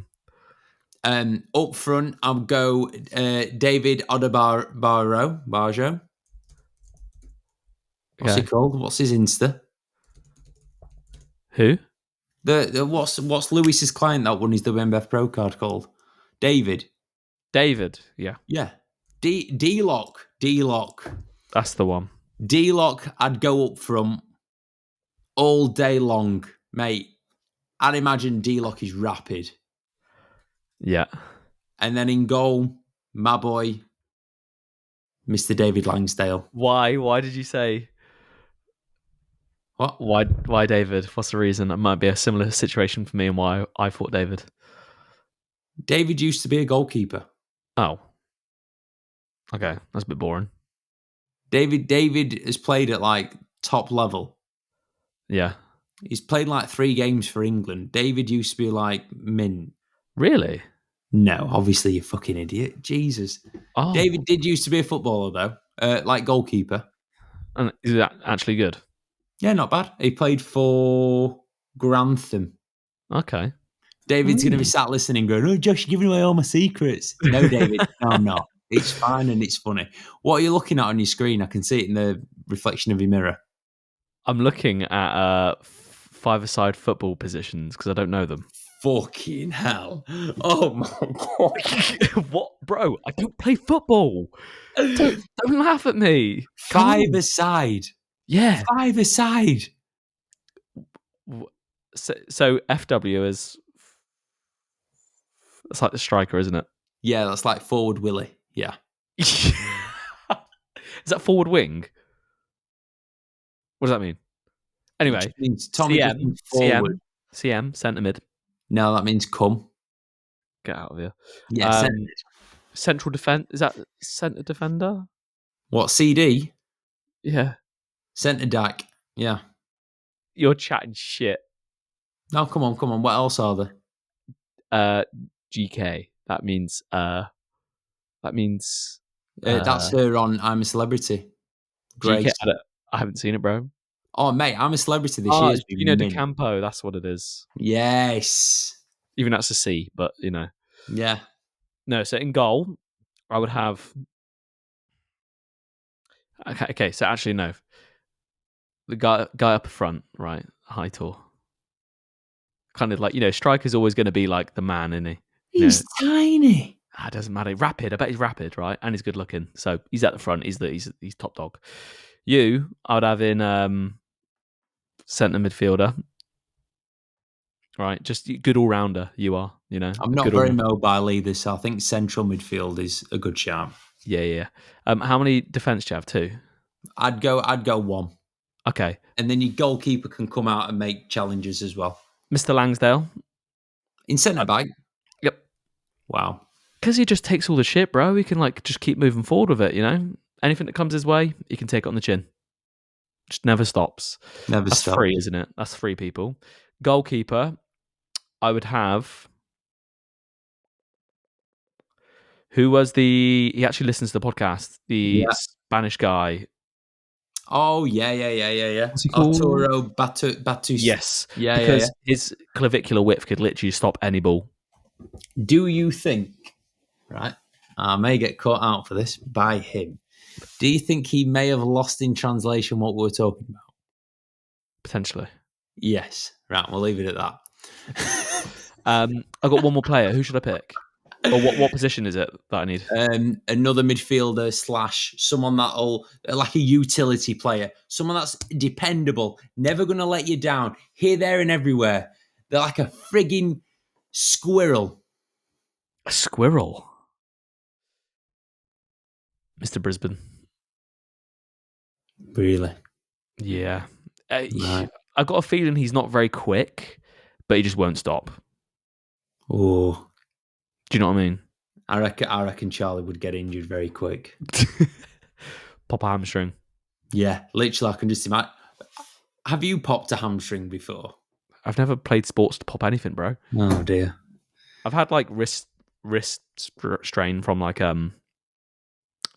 them. Up front, I'll go David Barjo. What's he called? What's his Insta? Who? The what's Lewis's client that won his WNBF Pro card called? David. Yeah. Yeah. D-Lock. That's the one. D-Lock, I'd go up front all day long, mate. I'd imagine D-Lock is rapid. Yeah. And then in goal, my boy, Mr. David Langsdale. Why? Why did you say? What? Why David? What's the reason? It might be a similar situation for me and why I thought David. David used to be a goalkeeper. Oh. Okay, that's a bit boring. David has played at like top level. Yeah. He's played like 3 games for England. David used to be like mint. Really? No, obviously you fucking idiot. Jesus. Oh. David did used to be a footballer though, like goalkeeper. And is that actually good? Yeah, not bad. He played for Grantham. Okay. David's going to be sat listening going, oh, Josh, you're giving away all my secrets. No, David, no, I'm not. It's fine and it's funny. What are you looking at on your screen? I can see it in the reflection of your mirror. I'm looking at 5-a-side football positions because I don't know them. Fucking hell. Oh my God. What, bro? I don't play football. Don't laugh at me. Come on. 5 aside. Yeah. 5 aside. So FW is it's like the striker, isn't it? Yeah, that's like forward Willie. Yeah. Is that forward wing? What does that mean? Anyway, It means Tommy just means forward. CM, centre mid. No, that means come. Get out of here. Yeah, Central defense. Is that centre defender? what, CD? Yeah. Centre Dak. Yeah. You're chatting shit. No, come on. What else are there? GK. That means that's her on I'm a Celebrity. Great. GK. I haven't seen it, bro. Oh, mate, I'm a Celebrity this year. You know, De Campo. That's what it is. Yes. Even that's a C, but you know. Yeah. No, so in goal, I would have. Okay. So actually, no. The guy up front, right? Heitor. Kind of like, you know, striker's always going to be like the man, isn't he? He's tiny. It doesn't matter. Rapid. I bet he's rapid, right? And he's good looking. So he's at the front. He's top dog. You, I'd have in centre midfielder. Right, just good all rounder. You are, you know. I'm not very mobile either, so I think central midfield is a good shout. Yeah. How many defence do you have? 2? I'd go 1. Okay, and then your goalkeeper can come out and make challenges as well. Mr. Langsdale in centre back. Yep. Wow. Because he just takes all the shit, bro. He can like just keep moving forward with it. You know, anything that comes his way, he can take it on the chin. Just never stops. That's 3, isn't it? That's 3 people. Goalkeeper. I would have. Who was he actually listens to the podcast. The Spanish guy. Oh, yeah. What's he called? Arturo Batus. Yes. Yeah, because his clavicular width could literally stop any ball. Do you think, right, I may get caught out for this by him, do you think he may have lost in translation what we were talking about? Potentially. Yes. Right, we'll leave it at that. I've got one more player. Who should I pick? Or what position is it that I need? Another midfielder / someone that'll, like a utility player, someone that's dependable, never going to let you down, here, there, and everywhere. They're like a frigging squirrel. A squirrel? Mr. Brisbane. Really? Yeah. Right. I've got a feeling he's not very quick, but he just won't stop. Oh. Do you know what I mean? I reckon Charlie would get injured very quick. Pop a hamstring. Yeah, literally, I can just imagine. Have you popped a hamstring before? I've never played sports to pop anything, bro. Oh dear. I've had like wrist strain from like playing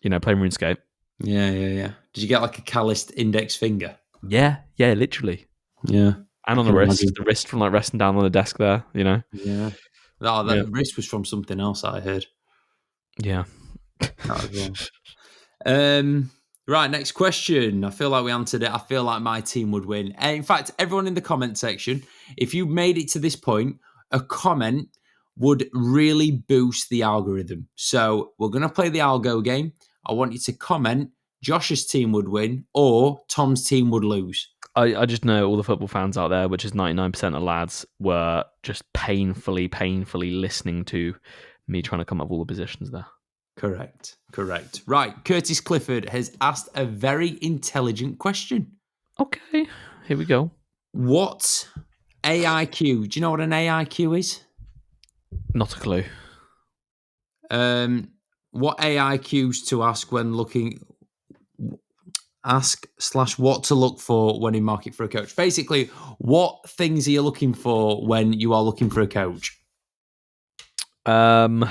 RuneScape. Yeah. Did you get like a calloused index finger? Yeah, literally. Yeah. And on the wrist from like resting down on the desk there, you know? Yeah. Oh, that wrist was from something else I heard. Yeah. Right, next question. I feel like we answered it. I feel like my team would win. In fact, everyone in the comment section, if you made it to this point, a comment would really boost the algorithm. So we're going to play the algo game. I want you to comment Josh's team would win or Tom's team would lose. I just know all the football fans out there, which is 99% of lads, were just painfully listening to me trying to come up with all the positions there. Correct. Right, Curtis Clifford has asked a very intelligent question. Okay, here we go. What AIQ? Do you know what an AIQ is? Not a clue. What AIQs to ask when looking... Ask/what to look for when in market for a coach. Basically, what things are you looking for when you are looking for a coach? Wow,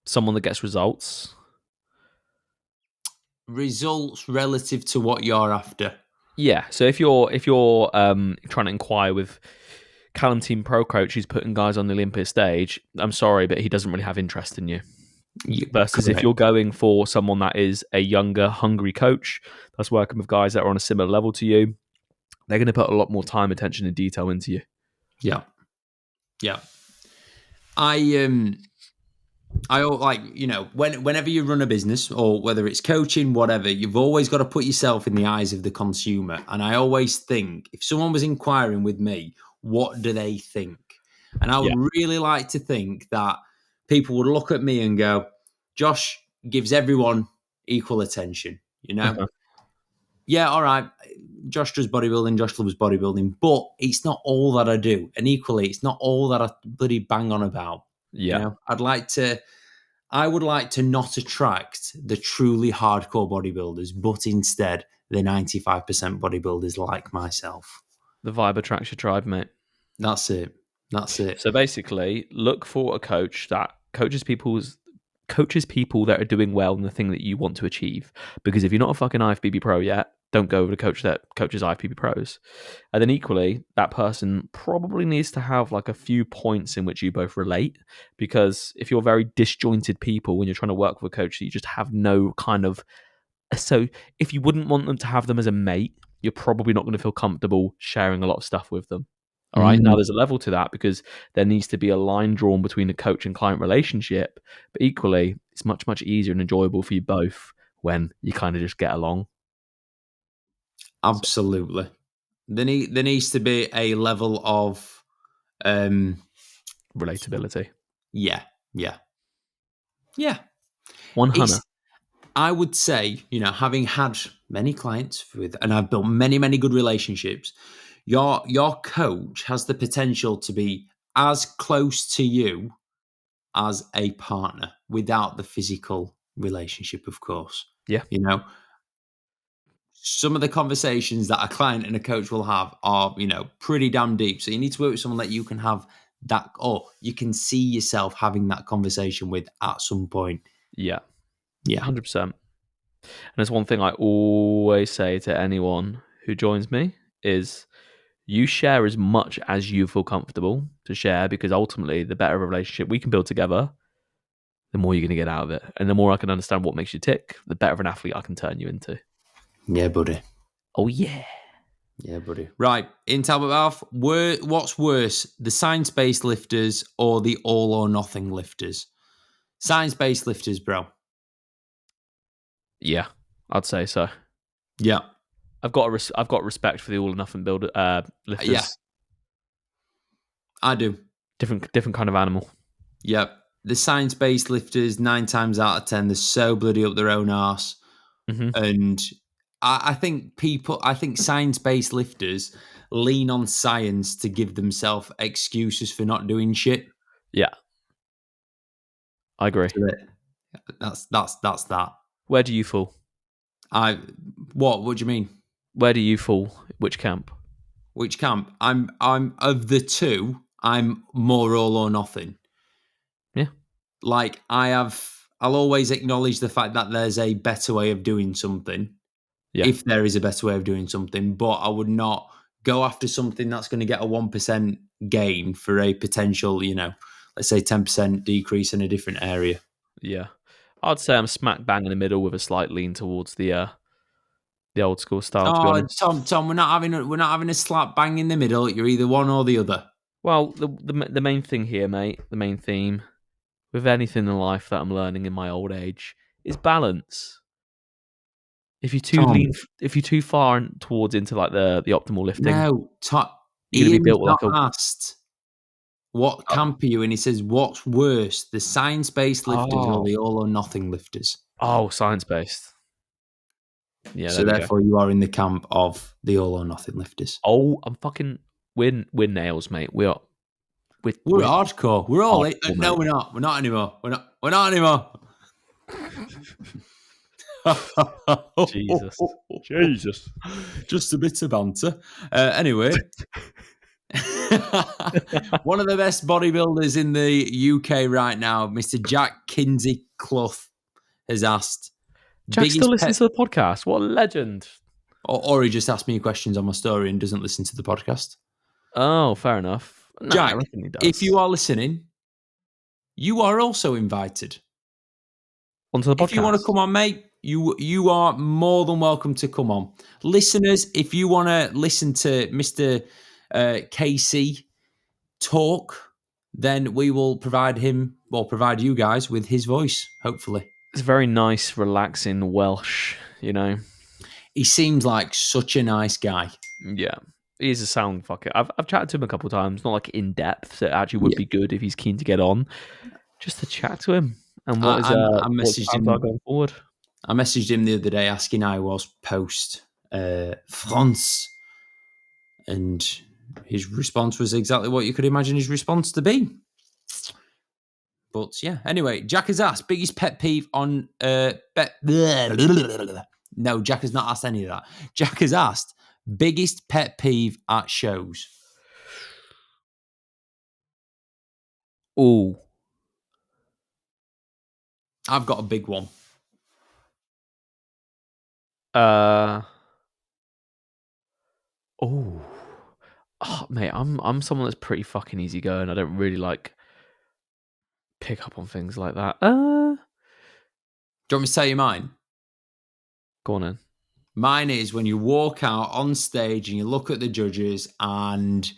someone that gets results. Results relative to what you're after. Yeah. So if you're trying to inquire with Callum Team Pro coach who's putting guys on the Olympia stage, I'm sorry, but he doesn't really have interest in you. Versus if you're going for someone that is a younger, hungry coach that's working with guys that are on a similar level to you, they're going to put a lot more time, attention, and detail into you. Yeah. Yeah. I like, whenever you run a business or whether it's coaching, whatever, you've always got to put yourself in the eyes of the consumer. And I always think if someone was inquiring with me, what do they think? And I would really like to think that people would look at me and go, Josh gives everyone equal attention, Yeah, all right. Josh does bodybuilding, Josh loves bodybuilding, but it's not all that I do. And equally, it's not all that I bloody bang on about. Yeah. I would like to not attract the truly hardcore bodybuilders, but instead the 95% bodybuilders like myself. The vibe attracts your tribe, mate. That's it. So basically, look for a coach that coaches people that are doing well in the thing that you want to achieve. Because if you're not a fucking IFBB pro yet, don't go with a coach that coaches IFBB pros. And then equally, that person probably needs to have like a few points in which you both relate. Because if you're very disjointed people when you're trying to work with a coach, you just have no kind of. So if you wouldn't want them to have them as a mate, you're probably not going to feel comfortable sharing a lot of stuff with them. All right. Now there's a level to that because there needs to be a line drawn between the coach and client relationship. But equally, it's much, much easier and enjoyable for you both when you kind of just get along. Absolutely. There needs to be a level of relatability. Yeah. 100. I would say, having had many clients and I've built many, many good relationships, your coach has the potential to be as close to you as a partner without the physical relationship, of course. Yeah. Some of the conversations that a client and a coach will have are, pretty damn deep. So you need to work with someone that you can have that, or you can see yourself having that conversation with at some point. Yeah. Yeah. 100%. And there's one thing I always say to anyone who joins me is you share as much as you feel comfortable to share, because ultimately the better relationship we can build together, the more you're going to get out of it. And the more I can understand what makes you tick, the better of an athlete I can turn you into. Yeah, buddy. Oh, yeah. Yeah, buddy. Right. In Talbot Mouth, what's worse, the science-based lifters or the all or nothing lifters? Science-based lifters, bro. Yeah, I'd say so. Yeah. I've got respect for the all or nothing lifters. Yeah. I do. Different kind of animal. Yep. The science-based lifters, 9 times out of 10, they're so bloody up their own arse. Mm-hmm. And I think science-based lifters lean on science to give themselves excuses for not doing shit. Yeah. I agree. That's that. Where do you fall? What do you mean? Where do you fall? Which camp? Which camp? I'm of the two, I'm more all or nothing. Yeah. Like I'll always acknowledge the fact that there's a better way of doing something. Yeah. If there is a better way of doing something, but I would not go after something that's going to get a 1% gain for a potential, let's say 10% decrease in a different area. Yeah. I'd say I'm smack bang in the middle with a slight lean towards the old school style, to be honest. Tom, we're not having a slap bang in the middle. You're either one or the other. Well, the main thing here, mate, the main theme with anything in life that I'm learning in my old age is balance. If you're too lean, if you're too far towards into like the optimal lifting, no, you're gonna be built like asked what camp are you in. He says, what's worse, the science-based lifters or the all or nothing lifters? Oh, science-based. Yeah. So therefore, you are in the camp of the all or nothing lifters. Oh, I'm fucking. We're nails, mate. We're hardcore. We're all hardcore, no, we're not. We're not anymore. We're not anymore. Jesus. Just a bit of banter. Anyway, one of the best bodybuilders in the UK right now, Mr. Jack Kinsey Clough, has asked. Jack still listens to the podcast. What a legend. Or he just asked me questions on my story and doesn't listen to the podcast. Oh, fair enough. No, Jack, I reckon he does. If you are listening, you are also invited onto the podcast. If you want to come on, mate, you are more than welcome to come on. Listeners, if you want to listen to Mr. Casey talk then we will provide you guys with his voice, hopefully. It's very nice, relaxing Welsh, you know. He seems like such a nice guy. Yeah. He's a sound fucker. I've chatted to him a couple of times, not like in depth, so it actually would be good if he's keen to get on. Just to chat to him. And I what's messaged plans him are going forward. I messaged him the other day asking how he was post France, and his response was exactly what you could imagine his response to be. But yeah, anyway, Jack has asked biggest pet peeve on No, Jack has not asked any of that. Jack has asked biggest pet peeve at shows. Ooh. I've got a big one. Oh, mate, I'm someone that's pretty fucking easygoing. I don't really like pick up on things like that. Do you want me to tell you mine? Go on then. Mine is when you walk out on stage and you look at the judges and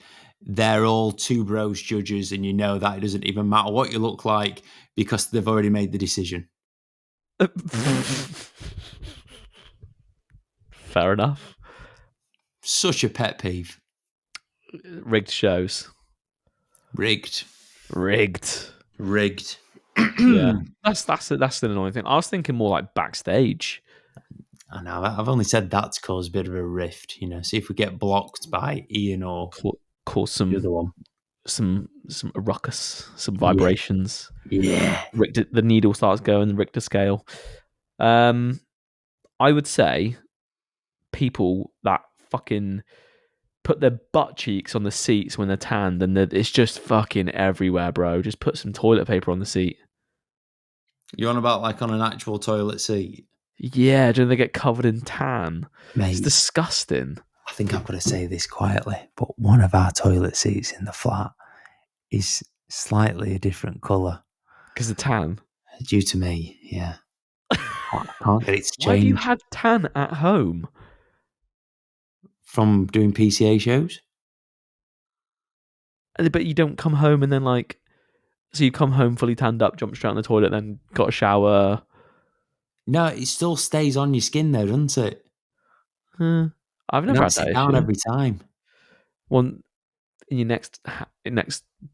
they're all two bros judges, and you know that it doesn't even matter what you look like because they've already made the decision. Fair enough. Such a pet peeve. Rigged shows. Rigged. Yeah, that's an annoying thing. I was thinking more like backstage. I know. I've only said that to cause a bit of a rift. You know, see if we get blocked by Ian or Cause some the other one. Some ruckus, some vibrations. Yeah. The needle starts going, the Richter scale. I would say people that fucking put their butt cheeks on the seats when they're tanned, and it's just fucking everywhere, bro. Just put some toilet paper on the seat. You on about like on an actual toilet seat? Yeah, do they get covered in tan? Mate, it's disgusting. I think I've got to say this quietly, but one of our toilet seats in the flat is slightly a different colour. Because of tan? Due to me, yeah. I can't get it to change. Why have you had tan at home? From doing PCA shows? But you don't come home and then like... So you come home fully tanned up, jump straight on the toilet, then got a shower... No, it still stays on your skin though, doesn't it? I've never had that down issue. every time. One in your next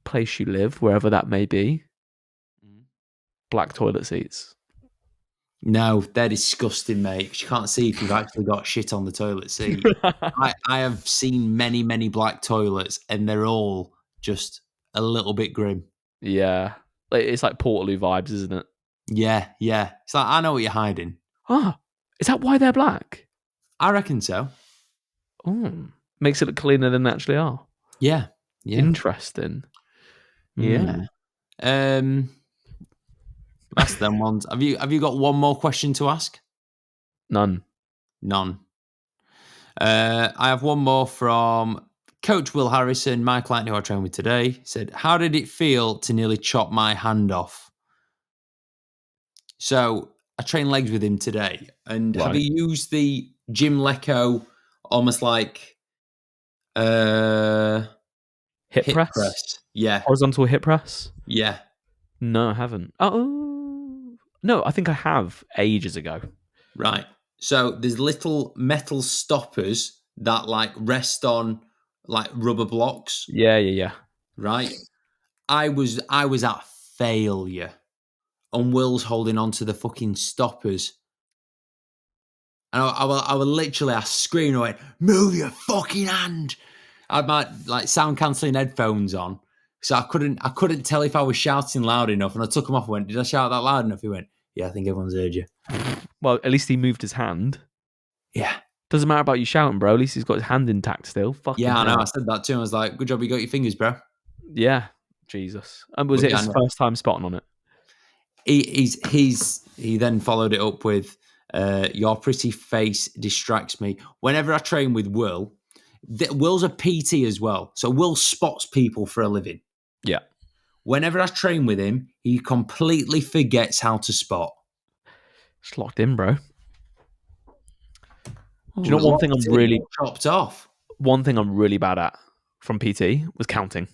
place you live, wherever that may be, black toilet seats. No, they're disgusting, mate. 'Cause you can't see if you've actually got shit on the toilet seat. I have seen many, many black toilets, and they're all just a little bit grim. Yeah, it's like Portaloo vibes, isn't it? Yeah. It's like, I know what you're hiding. Ah, is that why they're black? I reckon so. Oh, makes it look cleaner than they actually are. Yeah. Interesting. Yeah. That's them ones. Have you got one more question to ask? None. I have one more from Coach Will Harrison, my client who I trained with today. He said, how did it feel to nearly chop my hand off? So I trained legs with him today. And have you used the Jim Lecco almost like hip press? Yeah. Horizontal hip press? Yeah. No, I haven't. Oh, no, I think I have ages ago. Right. So there's little metal stoppers that like rest on like rubber blocks. Yeah. Right. I was at failure, and Will's holding on to the fucking stoppers. And I screamed, I went, move your fucking hand. I had my like sound cancelling headphones on, so I couldn't tell if I was shouting loud enough. And I took them off and went, did I shout that loud enough? He went, yeah, I think everyone's heard you. Well, at least he moved his hand. Yeah. Doesn't matter about you shouting, bro. At least he's got his hand intact still. Fucking yeah, I know. hell. I said that too. I was like, good job you got your fingers, bro. Yeah. Jesus. And was it his first time spotting on it? He then followed it up with, your pretty face distracts me. Whenever I train with Will, Will's a PT as well. So Will spots people for a living. Yeah. Whenever I train with him, he completely forgets how to spot. It's locked in, bro. Do you know one thing I'm really chopped off? One thing I'm really bad at from PT was counting.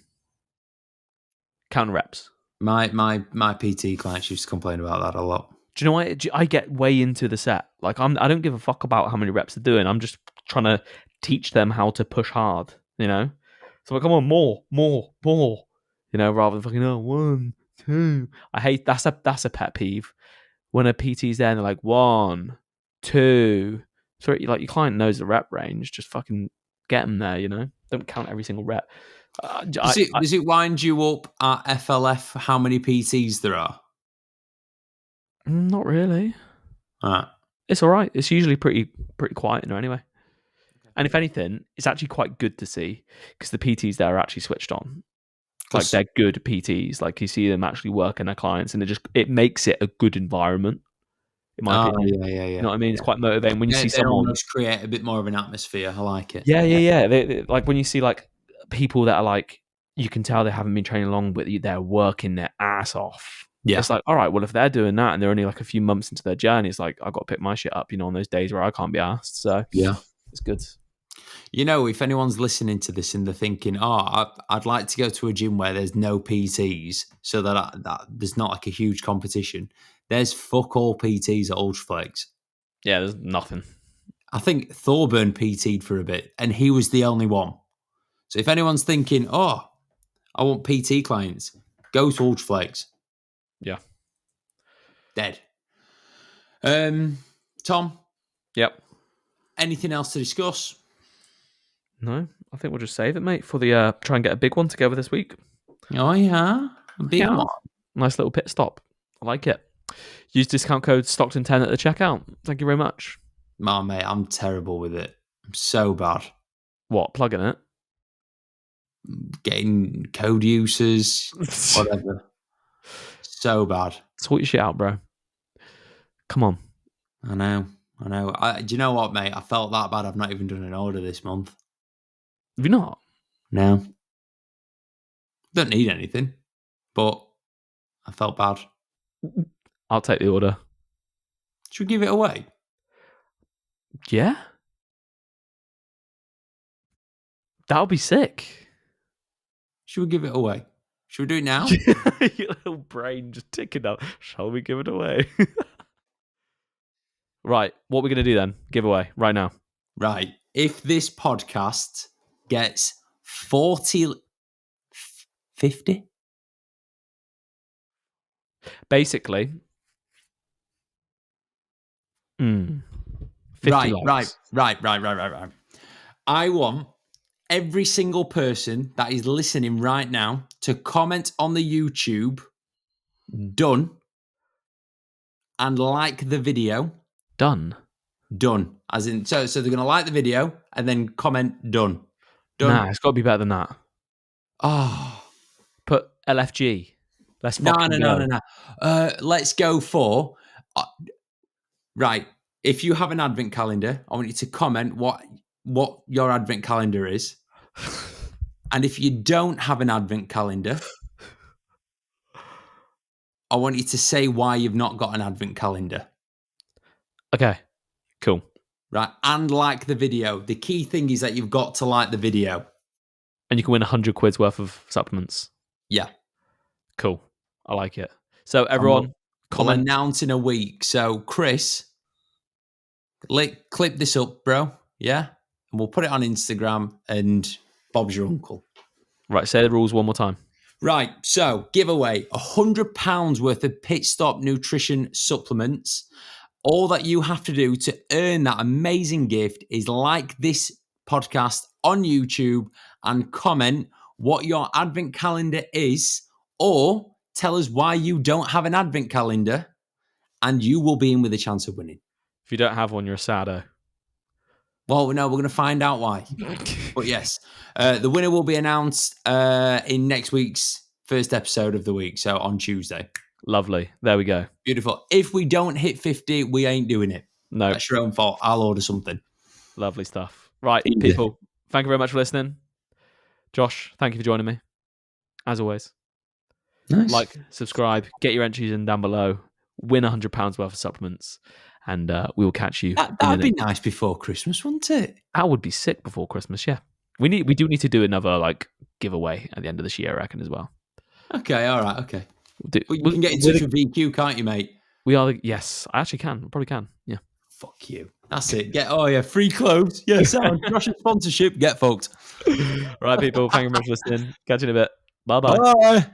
Counting reps. My PT clients used to complain about that a lot. Do you know what? I get way into the set. Like I don't give a fuck about how many reps they're doing. I'm just trying to teach them how to push hard. You know. So like, come on, more. You know, rather than fucking 1, 2. I hate that's a pet peeve when a PT's there and they're like 1, 2, 3. Like your client knows the rep range. Just fucking get them there. You know. Don't count every single rep. Does it wind you up at FLF how many PTs there are? Not really. All right. It's all right. It's usually pretty quiet in there anyway. And if anything, it's actually quite good to see because the PTs there are actually switched on. Like they're good PTs. Like you see them actually working their clients, and it makes it a good environment. In my opinion, yeah. You know what I mean? It's quite motivating when you see they someone almost create a bit more of an atmosphere. I like it. Yeah. They, like when you see like people that are like, you can tell they haven't been training long, but they're working their ass off. Yeah. It's like, all right, well, if they're doing that and they're only like a few months into their journey, it's like, I've got to pick my shit up, on those days where I can't be asked. So yeah, it's good. If anyone's listening to this and they're thinking, I'd like to go to a gym where there's no PTs so that there's not like a huge competition. There's fuck all PTs at Ultraflex. Yeah, there's nothing. I think Thorburn PT'd for a bit and he was the only one. So if anyone's thinking, I want PT clients, go to Ultraflex. Yeah. Dead. Tom? Yep. Anything else to discuss? No, I think we'll just save it, mate, for the try and get a big one together this week. Oh, yeah? A big one? Nice little pit stop. I like it. Use discount code Stockton10 at the checkout. Thank you very much. Oh, mate, I'm terrible with it. I'm so bad. What? Plugging it? Getting code users, whatever. So bad. Sort your shit out, bro. Come on. I know. Do you know what, mate? I felt that bad. I've not even done an order this month. Have you not? No. Don't need anything, but I felt bad. I'll take the order. Should we give it away? Yeah? That would be sick. Should we give it away? Should we do it now? Your little brain just ticking up. Shall we give it away? Right. What are we going to do then? Giveaway right now. Right. If this podcast gets 50? Basically. 50 likes. Right. I want every single person that is listening right now to comment on the YouTube, done, and like the video. Done. As in, so they're going to like the video and then comment done. Nah, it's got to be better than that. Oh. Put LFG. Let's No. Let's go for... right. If you have an advent calendar, I want you to comment what your advent calendar is. And if you don't have an advent calendar, I want you to say why you've not got an advent calendar. Okay, cool. Right, and like the video. The key thing is that you've got to like the video. And you can win 100 quid's worth of supplements. Yeah. Cool. I like it. So everyone, comment. We'll announce in a week. So Chris, clip this up, bro. Yeah? And we'll put it on Instagram and Bob's your uncle. Right, say the rules one more time. Right, so giveaway £100 worth of Pit Stop nutrition supplements. All that you have to do to earn that amazing gift is like this podcast on YouTube and comment what your advent calendar is, or tell us why you don't have an advent calendar, and you will be in with a chance of winning. If you don't have one, you're a saddo. Well, no, we're going to find out why. But yes, the winner will be announced in next week's first episode of the week, so on Tuesday. Lovely. There we go. Beautiful. If we don't hit 50, we ain't doing it. No. That's your own fault. I'll order something. Lovely stuff. Right, people, thank you very much for listening. Josh, thank you for joining me. As always. Nice. Like, subscribe, get your entries in down below, win £100 worth of supplements, and we will catch you. That'd be nice before Christmas, wouldn't it? That would be sick before Christmas, yeah. We do need to do another giveaway at the end of this year, I reckon, as well. Okay, all right, okay. Do- But you can get in touch with VQ, can't you, mate? We are. Yes, I actually can. I probably can. Yeah. Fuck you. That's it. Free clothes. Yeah, sound. Russian sponsorship. Get fucked. Right, people. Thank you very much for listening. Catch you in a bit. Bye-bye. Bye.